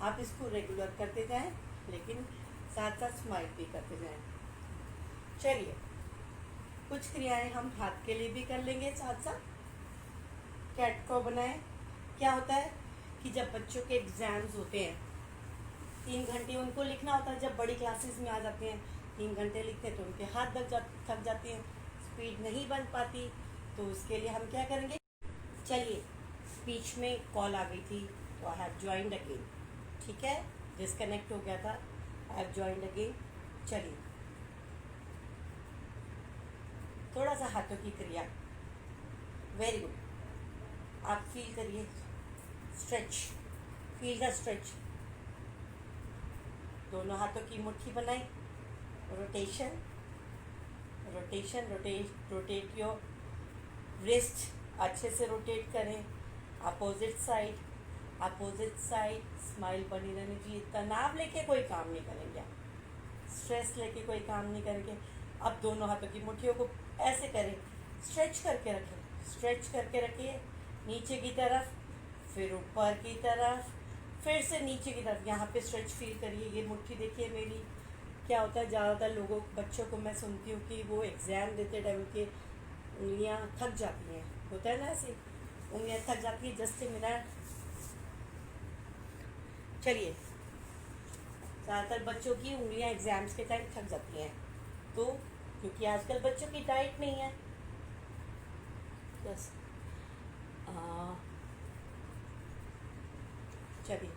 आप इसको रेगुलर करते जाएं, लेकिन साथ साथ स्माइल भी करते जाएं। चलिए, कुछ क्रियाएं हम हाथ के लिए भी कर लेंगे साथ साथ। कैट को बनाएं। क्या होता है कि जब बच्चों के एग्ज़ाम्स होते हैं, 3 घंटे उनको लिखना होता है। जब बड़ी क्लासेस में आ जाते हैं, 3 घंटे लिखते हैं तो उनके हाथ थक जाते हैं, स्पीड नहीं बन पाती। तो उसके लिए हम क्या करेंगे, चलिए, बीच में कॉल आ गई थी तो आई हैव ज्वाइंड अगेन, ठीक है, डिस्कनेक्ट हो गया था, आई हैव ज्वाइंड अगेन। चलिए, थोड़ा सा हाथों की क्रिया, वेरी गुड। आप फील करिए स्ट्रेच, फील द स्ट्रेच। दोनों हाथों की मुट्ठी बनाएं, rotation rotation, rotate your wrist, अच्छे से रोटेट करें। अपोजिट साइड, स्माइल बनी रहनी चाहिए। तनाव लेके कोई काम नहीं करेंगे आप, स्ट्रेस लेके कोई काम नहीं करेंगे। अब दोनों हाथों की मुट्ठियों को ऐसे करें, स्ट्रेच करके रखिए, नीचे की तरफ, फिर ऊपर की तरफ, फिर से नीचे की तरफ। यहाँ पे स्ट्रेच फील करिए। ये मुट्ठी देखिए मेरी। क्या होता है, ज़्यादातर बच्चों को मैं सुनती हूँ कि वो एग्ज़ाम देते टाइम के उंगलियाँ थक जाती हैं, होता है ना ऐसे, उंगलियाँ थक जाती है। जस्ट मेरा, चलिए, ज़्यादातर बच्चों की उंगलियाँ एग्ज़ाम्स के टाइम थक जाती हैं, तो क्योंकि आजकल बच्चों की डाइट नहीं है। बस चलिए,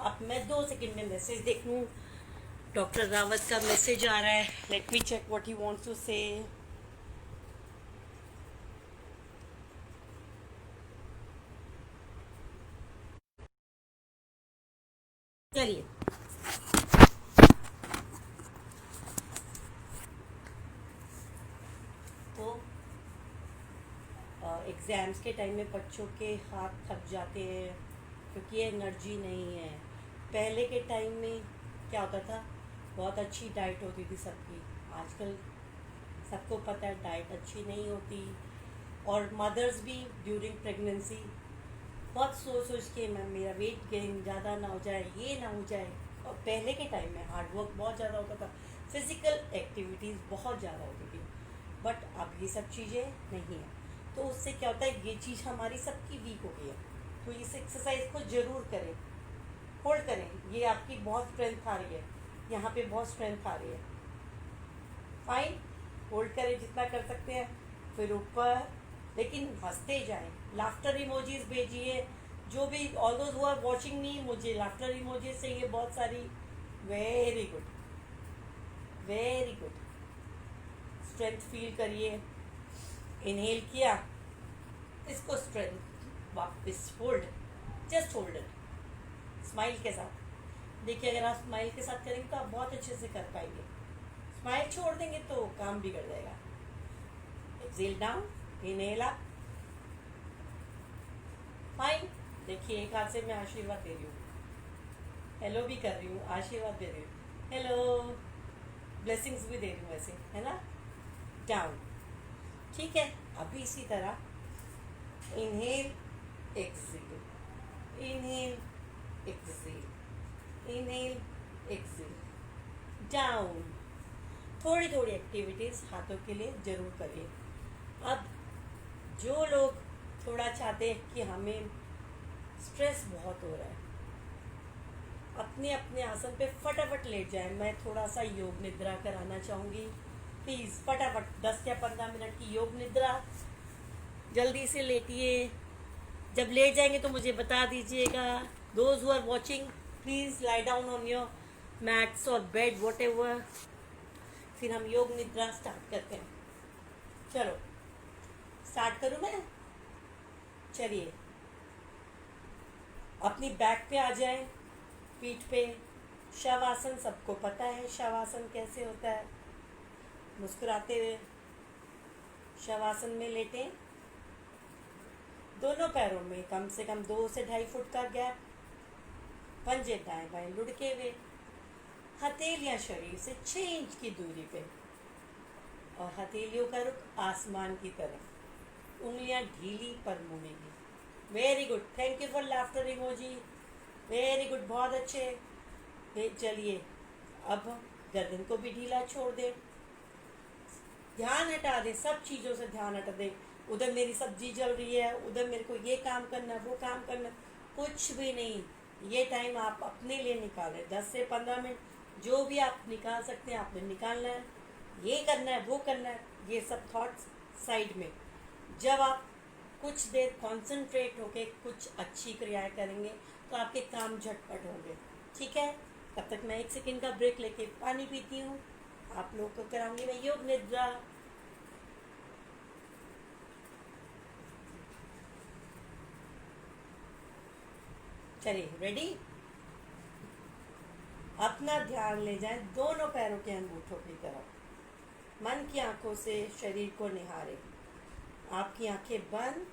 अब मैं 2 सेकंड में मैसेज देख लूँ। डॉक्टर रावत का मैसेज आ रहा है, let me check what he wants to say. चलिए, तो एग्ज़ाम्स के टाइम में बच्चों के हाथ थक जाते हैं क्योंकि एनर्जी नहीं है। पहले के टाइम में क्या होता था, बहुत अच्छी डाइट होती थी सबकी। आजकल सबको पता है डाइट अच्छी नहीं होती, और मदर्स भी ड्यूरिंग प्रेगनेंसी बहुत सोच के मैम मेरा वेट गेन ज़्यादा ना हो जाए, ये ना हो जाए। और पहले के टाइम में हार्डवर्क बहुत ज़्यादा होता था, फिज़िकल एक्टिविटीज़ बहुत ज़्यादा होती थी, बट अब ये सब चीज़ें नहीं हैं। तो उससे क्या होता है, ये चीज़ हमारी सबकी वीक हो गई है। तो इस एक्सरसाइज को ज़रूर करें, होल्ड करें। ये आपकी बहुत स्ट्रेंथ आ रही है, यहाँ पे बहुत स्ट्रेंथ आ रही है। फाइन, होल्ड करें जितना कर सकते हैं, फिर ऊपर, लेकिन हंसते जाएं। लाफ्टर इमोजीज भेजिए, जो भी, all those who are watching me, मुझे लाफ्टर इमोजीज चाहिए बहुत सारी। Very good, very good. Strength feel करिए। इनहेल किया, इसको स्ट्रेंथ वापस hold, just hold it smile के साथ। देखिए, अगर आप स्माइल के साथ करेंगे तो आप बहुत अच्छे से कर पाएंगे। स्माइल छोड़ देंगे तो काम बिगड़ जाएगा। Exhale down, inhale up, fine. देखिए, एक हाथ से मैं आशीर्वाद दे रही हूँ, हेलो भी कर रही हूँ, आशीर्वाद दे रही हूँ, हेलो, ब्लेसिंग्स भी दे रही हूँ वैसे, है ना। डाउन, ठीक है। अभी इसी तरह inhale, exhale, inhale, exhale, inhale, exhale, down. थोड़ी थोड़ी एक्टिविटीज़ हाथों के लिए ज़रूर करिए. अब जो लोग थोड़ा चाहते हैं कि हमें स्ट्रेस बहुत हो रहा है, अपने अपने आसन पे फटाफट लेट जाए. मैं थोड़ा सा योग निद्रा कराना चाहूँगी. प्लीज़ फटाफट 10 या 15 मिनट की योग निद्रा. जल्दी से लेटिए. जब लेट जाएंगे तो मुझे बता दीजिएगा. Those who are watching, please lie down on your mats और बेड वॉट एवर. फिर हम योग निद्रा स्टार्ट करते हैं. चलो स्टार्ट करूँ मैं. चलिए अपनी बैक पे आ जाए, पीठ पे. शवासन सबको पता है शवासन कैसे होता है. मुस्कुराते हुए शवासन में लेटें. दोनों पैरों में कम से कम 2 से 2.5 फुट का गैप. पंजे दाएं बाएं लुढ़के हुए. हथेलियां शरीर से 6 इंच की दूरी पे और हथेलियों का रुख आसमान की तरफ. उंगलियां ढीली पर मुड़ेंगी. Very good. Thank you for laughter emoji. Very good. बहुत अच्छे. चलिए अब गर्दन को भी ढीला छोड़ दें. ध्यान हटा दें. सब चीज़ों से ध्यान हटा दें. उधर मेरी सब्जी जल रही है, उधर मेरे को ये काम करना, वो काम करना. कुछ भी नहीं. ये टाइम आप अपने लिए निकालें. 10 से 15 मिनट जो भी आप निकाल सकते हैं आपने निकालना है. ये करना है, वो करना है, ये सब थॉट्स साइड में. जब आप कुछ देर कॉन्सेंट्रेट होके कुछ अच्छी क्रियाएं करेंगे तो आपके काम झटपट होंगे. ठीक है. तब तक मैं 1 सेकेंड का ब्रेक लेके पानी पीती हूँ. आप लोग को कराऊंगी मैं योग निद्रा. चलिए रेडी. अपना ध्यान ले जाएं दोनों पैरों के अंगूठों की तरफ. मन की आंखों से शरीर को निहारें. आपकी आंखें बंद.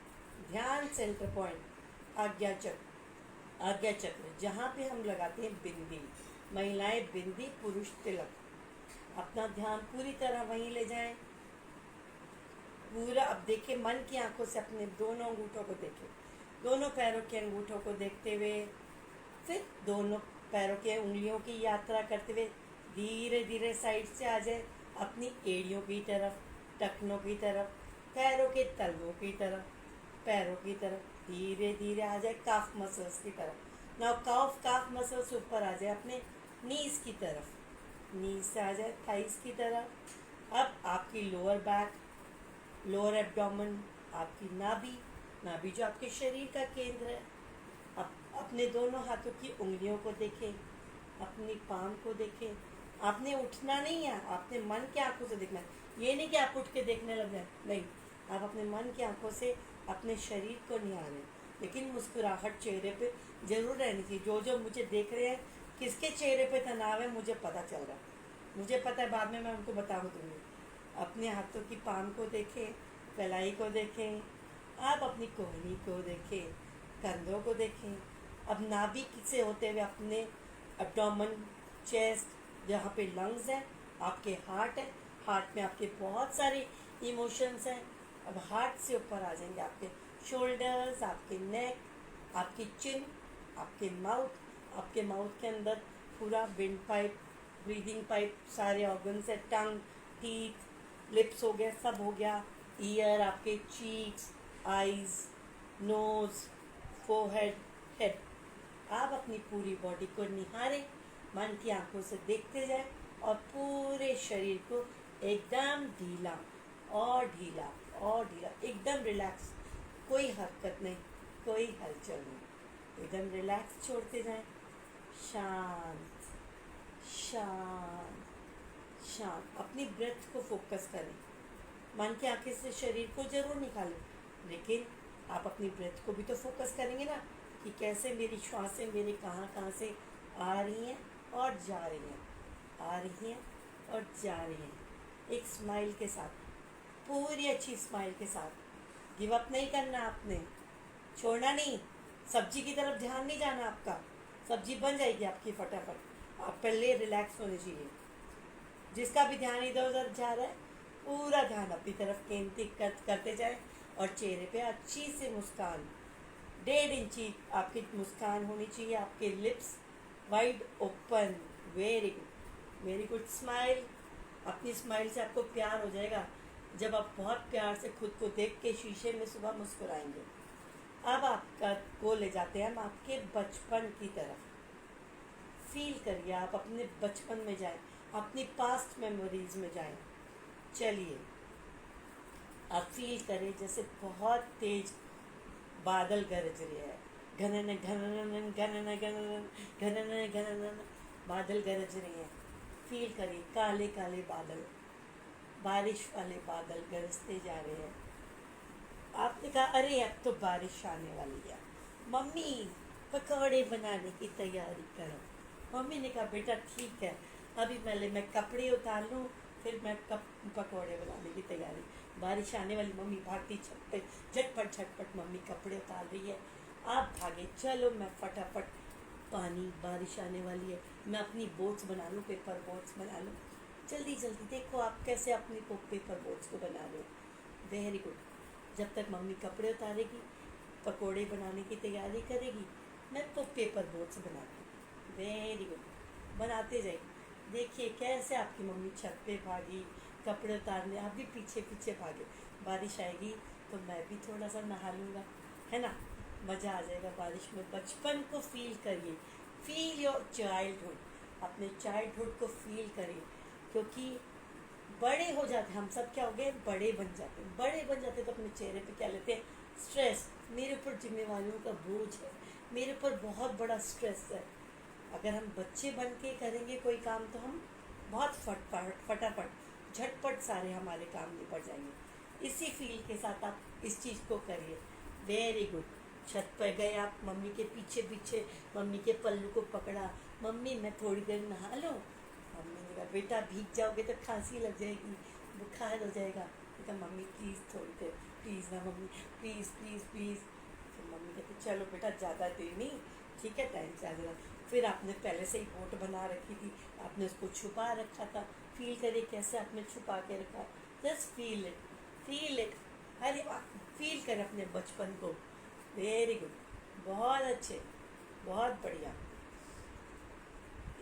ध्यान सेंटर पॉइंट आज्ञा चक्र. आज्ञा चक्र जहाँ पे हम लगाते हैं बिंदी. महिलाएं बिंदी, पुरुष तिलक. अपना ध्यान पूरी तरह वहीं ले जाएं. पूरा अब देखें मन की आंखों से अपने दोनों अंगूठों को देखें. दोनों पैरों के अंगूठों को देखते हुए फिर दोनों पैरों के उंगलियों की यात्रा करते हुए धीरे धीरे साइड से आ जाए अपनी एड़ियों की तरफ, टखनों की तरफ, पैरों के तलवों की तरफ, पैरों की तरफ. धीरे धीरे आ जाए काफ मसल्स की तरफ. नाउ काफ मसल्स ऊपर आ जाए अपने नीज की तरफ. नीज से आ जाए थाइस की तरफ. अब आपकी लोअर बैक, लोअर एब्डोमेन, आपकी नाभि जो आपके शरीर का केंद्र है. अब अपने दोनों हाथों की उंगलियों को देखें. अपनी पाम को देखें. आपने उठना नहीं है. आपने मन की आंखों से देखना है. ये नहीं कि आप उठ के देखने लग जाए. नहीं, आप अपने मन की आंखों से अपने शरीर को निहारें. लेकिन मुस्कुराहट चेहरे पे जरूर रहनी चाहिए. जो मुझे देख रहे हैं किसके चेहरे पे तनाव है मुझे पता चल रहा है. मुझे पता है, बाद में मैं उनको बता दूँगी. अपने हाथों की पाम को देखें, कलाई को देखें. आप अपनी कोहनी को देखें, कंधों को देखें. अब नाभि से होते हुए अपने एब्डोमेन, चेस्ट, जहाँ पे लंग्स हैं, आपके हार्ट है. हार्ट में आपके बहुत सारे इमोशंस हैं. अब हार्ट से ऊपर आ जाएंगे आपके शोल्डर्स, आपके नेक, आपकी चिन, आपके माउथ. आपके माउथ के अंदर पूरा विंड पाइप, ब्रीदिंग पाइप, सारे ऑर्गन्स है. टंग, टीथ, लिप्स हो गया, सब हो गया. ईयर, आपके cheeks, eyes, nose, forehead, head. आप अपनी पूरी बॉडी को निहारें. मन की आंखों से देखते जाएं और पूरे शरीर को एकदम ढीला और ढीला और ढीला, एकदम रिलैक्स. कोई हरकत नहीं, कोई हलचल नहीं. एकदम रिलैक्स छोड़ते जाएं. शांत शांत शांत. अपनी ब्रेथ को फोकस करें. मन की आंखें से शरीर को जरूर निकालें, लेकिन आप अपनी ब्रेथ को भी तो फोकस करेंगे ना कि कैसे मेरी श्वासें मेरे कहाँ से आ रही हैं और जा रही हैं, आ रही हैं और जा रही हैं. एक स्माइल के साथ, पूरी अच्छी स्माइल के साथ. गिव अप नहीं करना आपने, छोड़ना नहीं. सब्जी की तरफ ध्यान नहीं जाना आपका. सब्जी बन जाएगी आपकी फटाफट. आप पहले रिलैक्स होने चाहिए. जिसका भी ध्यान इधर उधर जा रहा है, पूरा ध्यान अपनी तरफ केंद्रित करते जाए और चेहरे पे अच्छी सी मुस्कान. 1.5 इंची आपकी मुस्कान होनी चाहिए, आपके lips wide open. Very good, very good. Smile, अपनी स्माइल से आपको प्यार हो जाएगा जब आप बहुत प्यार से खुद को देख के शीशे में सुबह मुस्कुराएंगे। अब आपका को ले जाते हैं हम आपके बचपन की तरफ। फील करिए, आप अपने बचपन में जाएं, अपनी पास्ट मेमोरीज में जाएं। चलिए, आप फील करें जैसे बहुत तेज बादल गरज रहे हैं। घनन घनन घनन घनन घनन घनन बादल गरज रहे हैं। फील करिए, काले काले बादल, बारिश वाले बादल गरजते जा रहे हैं। आपने कहा अरे अब तो बारिश आने वाली है, मम्मी पकौड़े बनाने की तैयारी करो। मम्मी ने कहा बेटा ठीक है, अभी पहले मैं कपड़े उतार लूँ, फिर मैं पकौड़े बनाने की तैयारी। बारिश आने वाली, मम्मी भागती छत पे, झटपट झटपट मम्मी कपड़े उतार रही है। आप भागे, चलो मैं फटाफट, पानी, बारिश आने वाली है, मैं अपनी बोट्स बना लूँ, पेपर बोट्स बना लूँ। जल्दी जल्दी देखो आप कैसे अपनी पेपर बोट्स को बना रहे हो। Very good. जब तक मम्मी कपड़े उतारेगी, पकोड़े बनाने की तैयारी करेगी, मैं तो पेपर बोट्स बनाती हूँ। वेरी गुड, बनाते जाइए। देखिए कैसे आपकी मम्मी छत पे भागी कपड़े उतारने, आप भी पीछे पीछे भागे। बारिश आएगी तो मैं भी थोड़ा सा नहा लूँगा, है ना, मज़ा आ जाएगा बारिश में। बचपन को फील करिए, फील योर चाइल्डहुड, अपने चाइल्डहुड को फील करिए। क्योंकि बड़े हो जाते, हम सब क्या हो गए, बड़े बन जाते हैं। बड़े बन जाते तो अपने चेहरे पे क्या लेते हैं, स्ट्रेस। मेरे ऊपर जिम्मेवारियों का बोझ है, मेरे ऊपर बहुत बड़ा स्ट्रेस है। अगर हम बच्चे बन के करेंगे कोई काम तो हम बहुत फटाफट झटपट सारे हमारे काम निपट जाएंगे। इसी फील के साथ आप इस चीज़ को करिए। Very good. छत पर गए आप, मम्मी के पीछे पीछे, मम्मी के पल्लू को पकड़ा, मम्मी मैं थोड़ी देर नहा लूँ। मम्मी ने कहा बेटा भीग जाओगे तो खांसी लग जाएगी, बुखार हो जाएगा। बेटा मम्मी प्लीज़ थोड़ी देर, प्लीज़ ना मम्मी, प्लीज़ प्लीज़ प्लीज़। फिर मम्मी कहती चलो बेटा ज़्यादा देर नहीं, ठीक है, टाइम से आ जाएगा। फिर आपने पहले से ही बोट बना रखी थी, आपने उसको छुपा रखा था। फील करिए कैसे आपने छुपा के रखा। Just feel it, feel it. अरे वाह, फील करें अपने बचपन को। वेरी गुड, बहुत अच्छे, बहुत बढ़िया।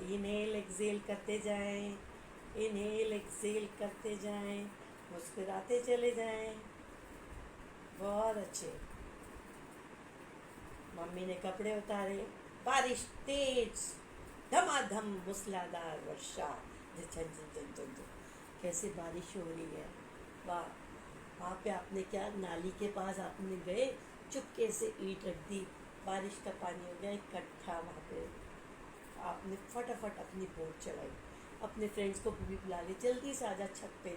इनहेल एक्सेल करते जाएं, इनहेल एक्सेल करते जाएं, मुस्कुराते चले जाएं। बहुत अच्छे। मम्मी ने कपड़े उतारे, बारिश तेज, धमाधम मूसलाधार वर्षा, झन झन झन झन झन। कैसे बारिश हो रही है, वाह। वहाँ पे आपने क्या, नाली के पास आपने गए, चुपके से ईंट रख दी, बारिश का पानी हो गया इकट्ठा वहाँ पे। आपने फटाफट अपनी बोट चलाई, अपने फ्रेंड्स को भी बुला ले, जल्दी से आजा छत पे,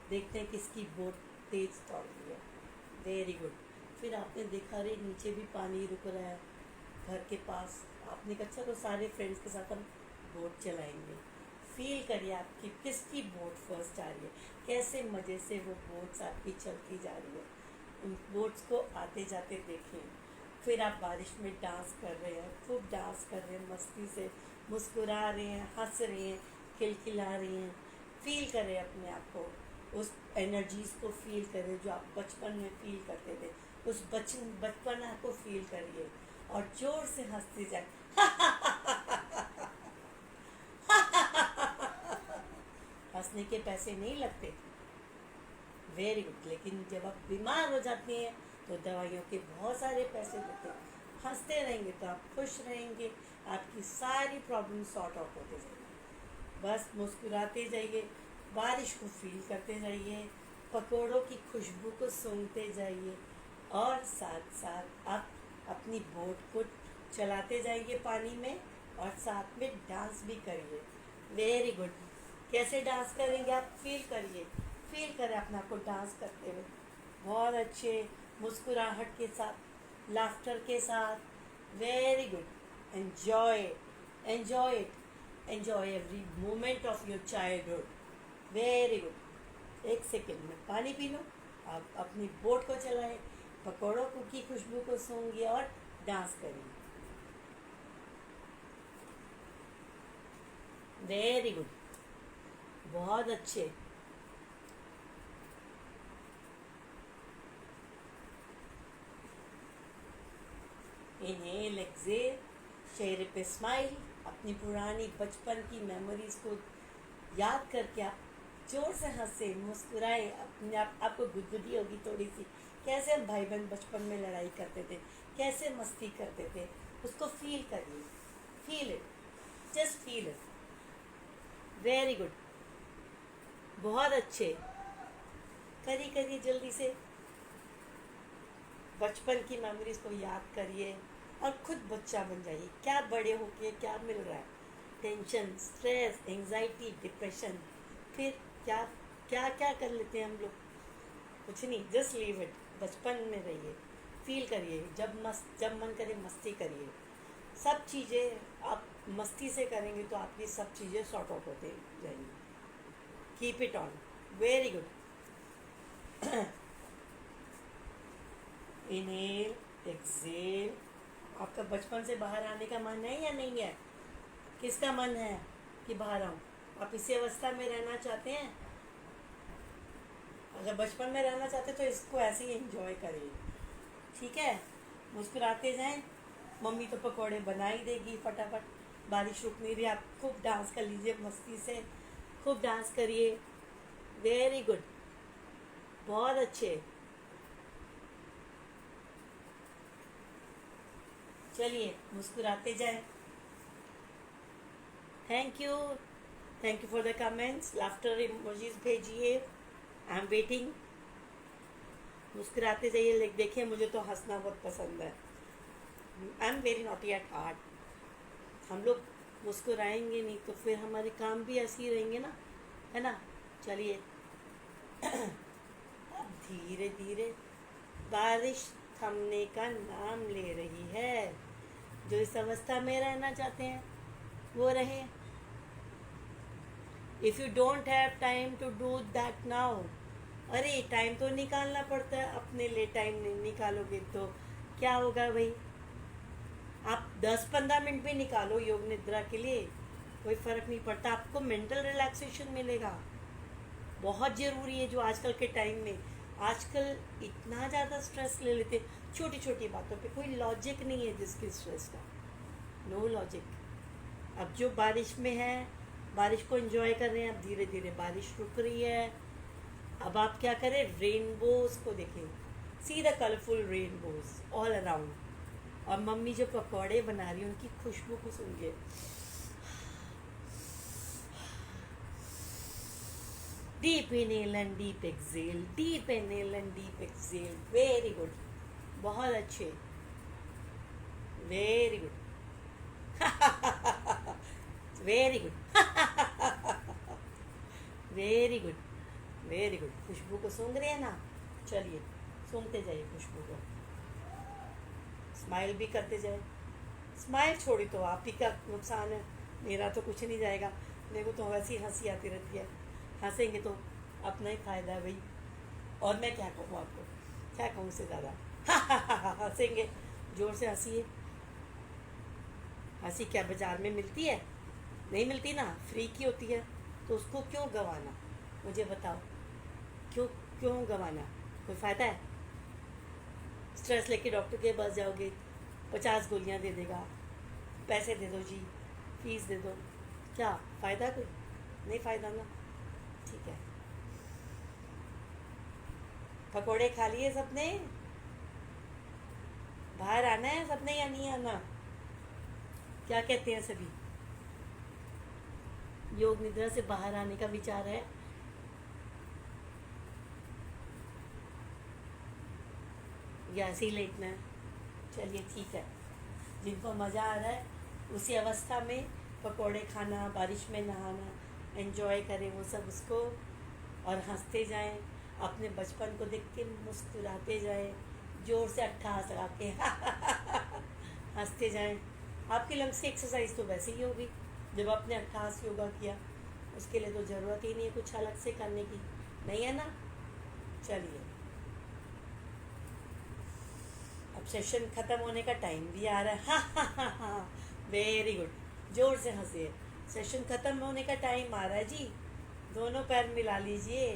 देखते हैं किसकी बोट तेज दौड़ रही है। Very good. फिर आपने देखा रे नीचे भी पानी रुक रहा है घर के पास, आपने कहा चलो सारे फ्रेंड्स के साथ हम बोट चलाएंगे। फील करिए आपकी किसकी बोट फर्स्ट आ रही है, कैसे मज़े से वो बोट्स आपकी चलती जा रही है। उन बोट्स को आते जाते देखें। फिर आप बारिश में डांस कर रहे हैं, खूब डांस कर रहे हैं, मस्ती से मुस्कुरा रहे हैं, हंस रहे हैं, खिलखिला रहे हैं। फील करें अपने आप को, उस एनर्जीज़ को फील करें जो आप बचपन में फील करते थे। उस बचपना को फील करिए और जोर से हंसते जाए। हंसने के पैसे नहीं लगते। Very good. लेकिन जब आप बीमार हो जाते हैं तो दवाइयों के बहुत सारे पैसे लगते हैं। हंसते रहेंगे तो आप खुश रहेंगे, आपकी सारी प्रॉब्लम सॉर्ट आउट होते जाएंगे। बस मुस्कुराते जाइए, बारिश को फील करते जाइए, पकोड़ों की खुशबू को सूंघते जाइए, और साथ साथ आप अपनी बोट को चलाते जाइए पानी में, और साथ में डांस भी करिए। Very good. कैसे डांस करेंगे आप, फील करिए, फील करें अपने आप को डांस करते हुए। बहुत अच्छे, मुस्कुराहट के साथ, लाफ्टर के साथ। Very good. Enjoy, enjoy it, enjoy every moment of your childhood. Very good. एक सेकेंड में पानी पी लो, आप अपनी बोट को चलाएं, पकौड़ों की खुशबू को सूंघिए और डांस करिए। वेरी गुड, बहुत अच्छे। इनहेल एक्सेल, चेहरे पे स्माइल, अपनी पुरानी बचपन की मेमोरीज को याद करके आप जोर से हंसे, मुस्कुराए, अपने आपको गुदगुदी होगी थोड़ी सी। कैसे हम भाई बहन बचपन में लड़ाई करते थे, कैसे मस्ती करते थे, उसको फील करिए, feel it, just feel it. Very good, बहुत अच्छे, करिए करिए जल्दी से। बचपन की मेमोरीज को याद करिए और खुद बच्चा बन जाइए। क्या बड़े होके क्या मिल रहा है? टेंशन, स्ट्रेस, एंजाइटी, डिप्रेशन, फिर क्या क्या क्या कर लेते हैं हम लोग? कुछ नहीं, जस्ट लीव इट। बचपन में रहिए, फील करिए, जब मन करे मस्ती करिए। सब चीज़ें आप मस्ती से करेंगे तो आपकी सब चीज़ें सॉर्ट आउट होते जाएंगी। Keep it on, very good. Inhale exhale. आपका बचपन से बाहर आने का मन है या नहीं है? किसका मन है कि बाहर आऊँ? आप इसी अवस्था में रहना चाहते हैं? अगर बचपन में रहना चाहते तो इसको ऐसे ही एंजॉय करिए, ठीक है? मुस्कुराते जाएं, मम्मी तो पकौड़े बना ही देगी फटाफट। बारिश रुक नहीं रही, आप खूब डांस कर लीजिए, मस्ती से खूब डांस करिए। वेरी गुड, बहुत अच्छे। चलिए मुस्कुराते जाएं। Thank you, thank you for the comments, laughter emojis भेजिए, आई एम वेटिंग। मुस्कुराते जाइए। देखिए, मुझे तो हंसना बहुत पसंद है। I am very naughty at heart. हम लोग मुस्कुराएंगे नहीं तो फिर हमारे काम भी ऐसे ही रहेंगे ना, है ना? चलिए अब धीरे धीरे बारिश थमने का नाम ले रही है। जो इस अवस्था में रहना चाहते हैं वो रहे। If you don't have time to do that now, अरे टाइम तो निकालना पड़ता है अपने लिए। टाइम नहीं निकालोगे तो क्या होगा भाई? आप 10-15 मिनट भी निकालो योग निद्रा के लिए, कोई फ़र्क नहीं पड़ता। आपको मेंटल रिलैक्सेशन मिलेगा, बहुत ज़रूरी है। जो आजकल के टाइम में, आजकल इतना ज़्यादा स्ट्रेस ले लेते छोटी छोटी बातों पे, कोई लॉजिक नहीं है जिसकी स्ट्रेस का, नो लॉजिक। अब जो बारिश में है, बारिश को एंजॉय कर रहे हैं। अब धीरे धीरे बारिश रुक रही है। अब आप क्या करें? रेनबोज को देखें, see the colourful rainbows all around. और मम्मी जो पकौड़े बना रही है उनकी खुशबू को सूंघिए। Deep inhale and deep exhale, deep inhale and deep exhale. Very good, बहुत अच्छे, very good, very good, very good, very good. खुशबू को सूंघ रहे हैं ना? चलिए सूंघते जाइए खुशबू को, स्माइल भी करते जाए। स्माइल छोड़ी तो आप ही का नुकसान है, मेरा तो कुछ नहीं जाएगा। मेरे को तो वैसे ही हंसी आती रहती है। हंसेंगे तो अपना ही फ़ायदा है भाई। और मैं क्या कहूँ आपको, क्या कहूँ उससे ज़्यादा। हंसेंगे, जोर से हंसिए। हंसी क्या बाज़ार में मिलती है? नहीं मिलती ना, फ्री की होती है। तो उसको क्यों गंवाना? मुझे बताओ, क्यों क्यों गंवाना? कोई फ़ायदा है? स्ट्रेस लेके डॉक्टर के पास जाओगे, 50 गोलियां दे देगा, पैसे दे दो जी, फीस दे दो, क्या फ़ायदा? कोई नहीं फ़ायदा ना, ठीक है। पकोड़े खा लिए सबने? बाहर आना है सबने या नहीं आना? क्या कहते हैं सभी? योग निद्रा से बाहर आने का विचार है? या ऐसे ही लेटना है? चलिए ठीक है, जिनको मज़ा आ रहा है उसी अवस्था में पकोड़े खाना, बारिश में नहाना, एंजॉय करें वो सब उसको। और हंसते जाएं, अपने बचपन को देख के मुस्कुराते जाएं, जोर से अट्ठास लगा के हंसते जाएं। आपकी लंग्स की एक्सरसाइज तो वैसे ही होगी जब आपने अट्ठास योगा किया। उसके लिए तो ज़रूरत ही नहीं है कुछ अलग से करने की, नहीं है ना? चलिए, अब सेशन ख़त्म होने का टाइम भी आ रहा है। हाँ, वेरी गुड, जोर से हंसिए। सेशन ख़त्म होने का टाइम आ रहा है जी। दोनों पैर मिला लीजिए,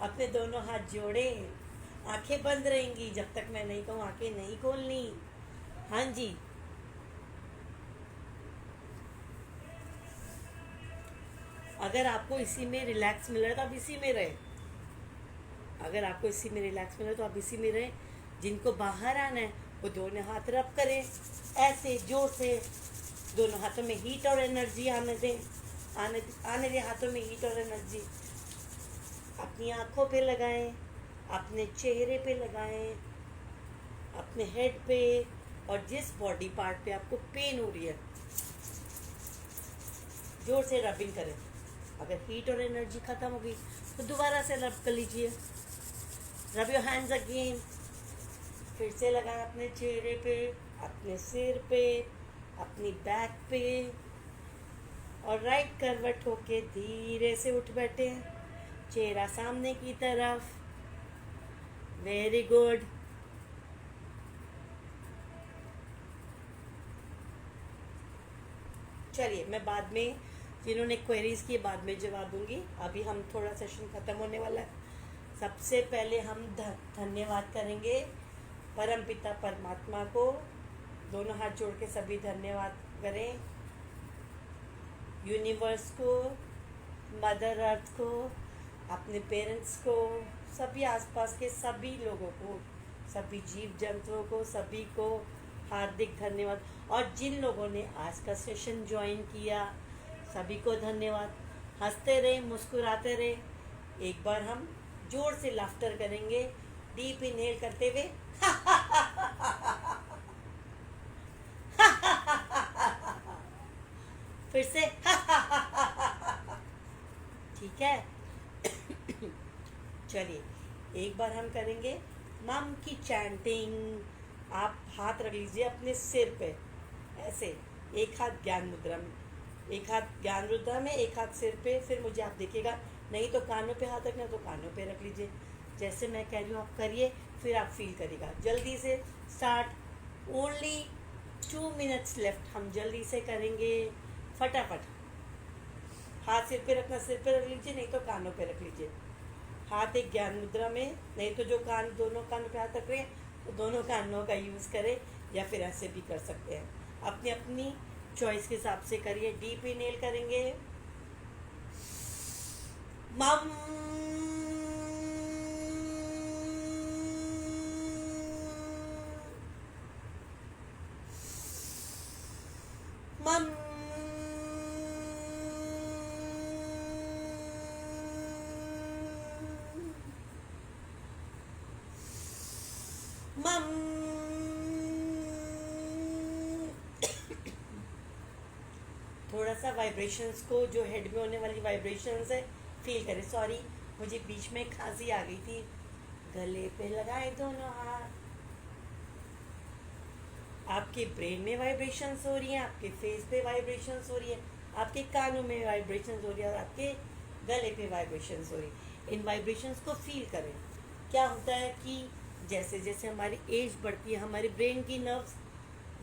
अपने दोनों हाथ जोड़े, आंखें बंद रहेंगी जब तक मैं नहीं कहूँ, आंखें नहीं खोलनी। हाँ जी, अगर आपको इसी में रिलैक्स मिल रहा है तो आप इसी में रहे। अगर आपको इसी में रिलैक्स मिल रहा है तो आप इसी में रहे। जिनको बाहर आना है वो दोनों हाथ रब करें, ऐसे जोर से। दोनों हाथों में हीट और एनर्जी आने दें, आने दें हाथों में हीट और एनर्जी। अपनी आँखों पे लगाएं, अपने चेहरे पे लगाएं, अपने हेड पे, और जिस बॉडी पार्ट पे आपको पेन हो रही है जोर से रबिंग करें। अगर हीट और एनर्जी खत्म हो गई तो दोबारा से रब कर लीजिए। Rub your hands again. फिर से लगाएं अपने चेहरे पे, अपने सिर पे, अपनी बैक पे, और राइट करवट होके धीरे से उठ बैठे। चेहरा सामने की तरफ। Very good. चलिए, मैं बाद में जिन्होंने क्वेरीज की बाद में जवाब दूंगी। अभी हम थोड़ा सेशन ख़त्म होने वाला है। सबसे पहले हम धन्यवाद करेंगे परमपिता परमात्मा को। दोनों हाथ जोड़ के सभी धन्यवाद करें। यूनिवर्स को, मदर अर्थ को, अपने पेरेंट्स को, सभी आसपास के सभी लोगों को, सभी जीव जंतुओं को, सभी को हार्दिक धन्यवाद। और जिन लोगों ने आज का सेशन ज्वाइन किया सभी को धन्यवाद। हंसते रहे, मुस्कुराते रहे। एक बार हम जोर से लाफ्टर करेंगे, डीप इनहेल करते हुए। फिर से। ठीक है। चलिए, एक बार हम करेंगे मम की चैंटिंग। आप हाथ रख लीजिए अपने सिर पे, ऐसे। एक हाथ ज्ञान मुद्रा में, एक हाथ ज्ञान मुद्रा में, एक हाथ सिर पे। फिर मुझे आप देखिएगा, नहीं तो कानों पे हाथ रखना तो कानों पे रख लीजिए। जैसे मैं कह रही हूँ आप करिए, फिर आप फील करिएगा। जल्दी से स्टार्ट। Only 2 minutes left. हम जल्दी से करेंगे, फटाफट। हाथ सिर पे रखना सिर पे रख लीजिए, नहीं तो कानों पे रख लीजिए। हाथ एक ज्ञान मुद्रा में, नहीं तो जो कान, दोनों कानों पे हाथ रख रहे हैं तो दोनों कानों का यूज़ करें, या फिर ऐसे भी कर सकते हैं। अपनी अपनी चॉइस के हिसाब से करिए। डीप इनहेल करेंगे, मम। मम। मम। थोड़ा सा वाइब्रेशंस को, जो हेड में होने वाली वाइब्रेशंस है, फील करें। सॉरी, मुझे बीच में खांसी आ गई थी। गले पे लगाए दोनों हाथ। आपके ब्रेन में वाइब्रेशंस हो रही हैं, आपके फेस पे वाइब्रेशंस हो रही है, आपके कानों में वाइब्रेशंस हो रही है, और आपके गले पे वाइब्रेशंस हो रही है। इन वाइब्रेशंस को फील करें। क्या होता है कि जैसे जैसे हमारी एज बढ़ती है, हमारे ब्रेन की नर्व्स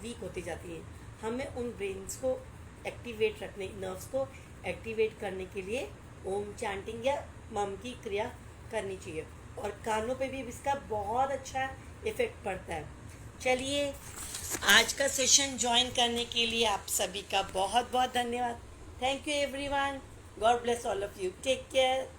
वीक होती जाती है। हमें उन ब्रेन्स को एक्टिवेट रखने, नर्व्स को एक्टिवेट करने के लिए ओम चैंटिंग या मम की क्रिया करनी चाहिए। और कानों पे भी इसका बहुत अच्छा इफेक्ट पड़ता है। चलिए, आज का सेशन ज्वाइन करने के लिए आप सभी का बहुत बहुत धन्यवाद। Thank you everyone. God bless all of you. Take care.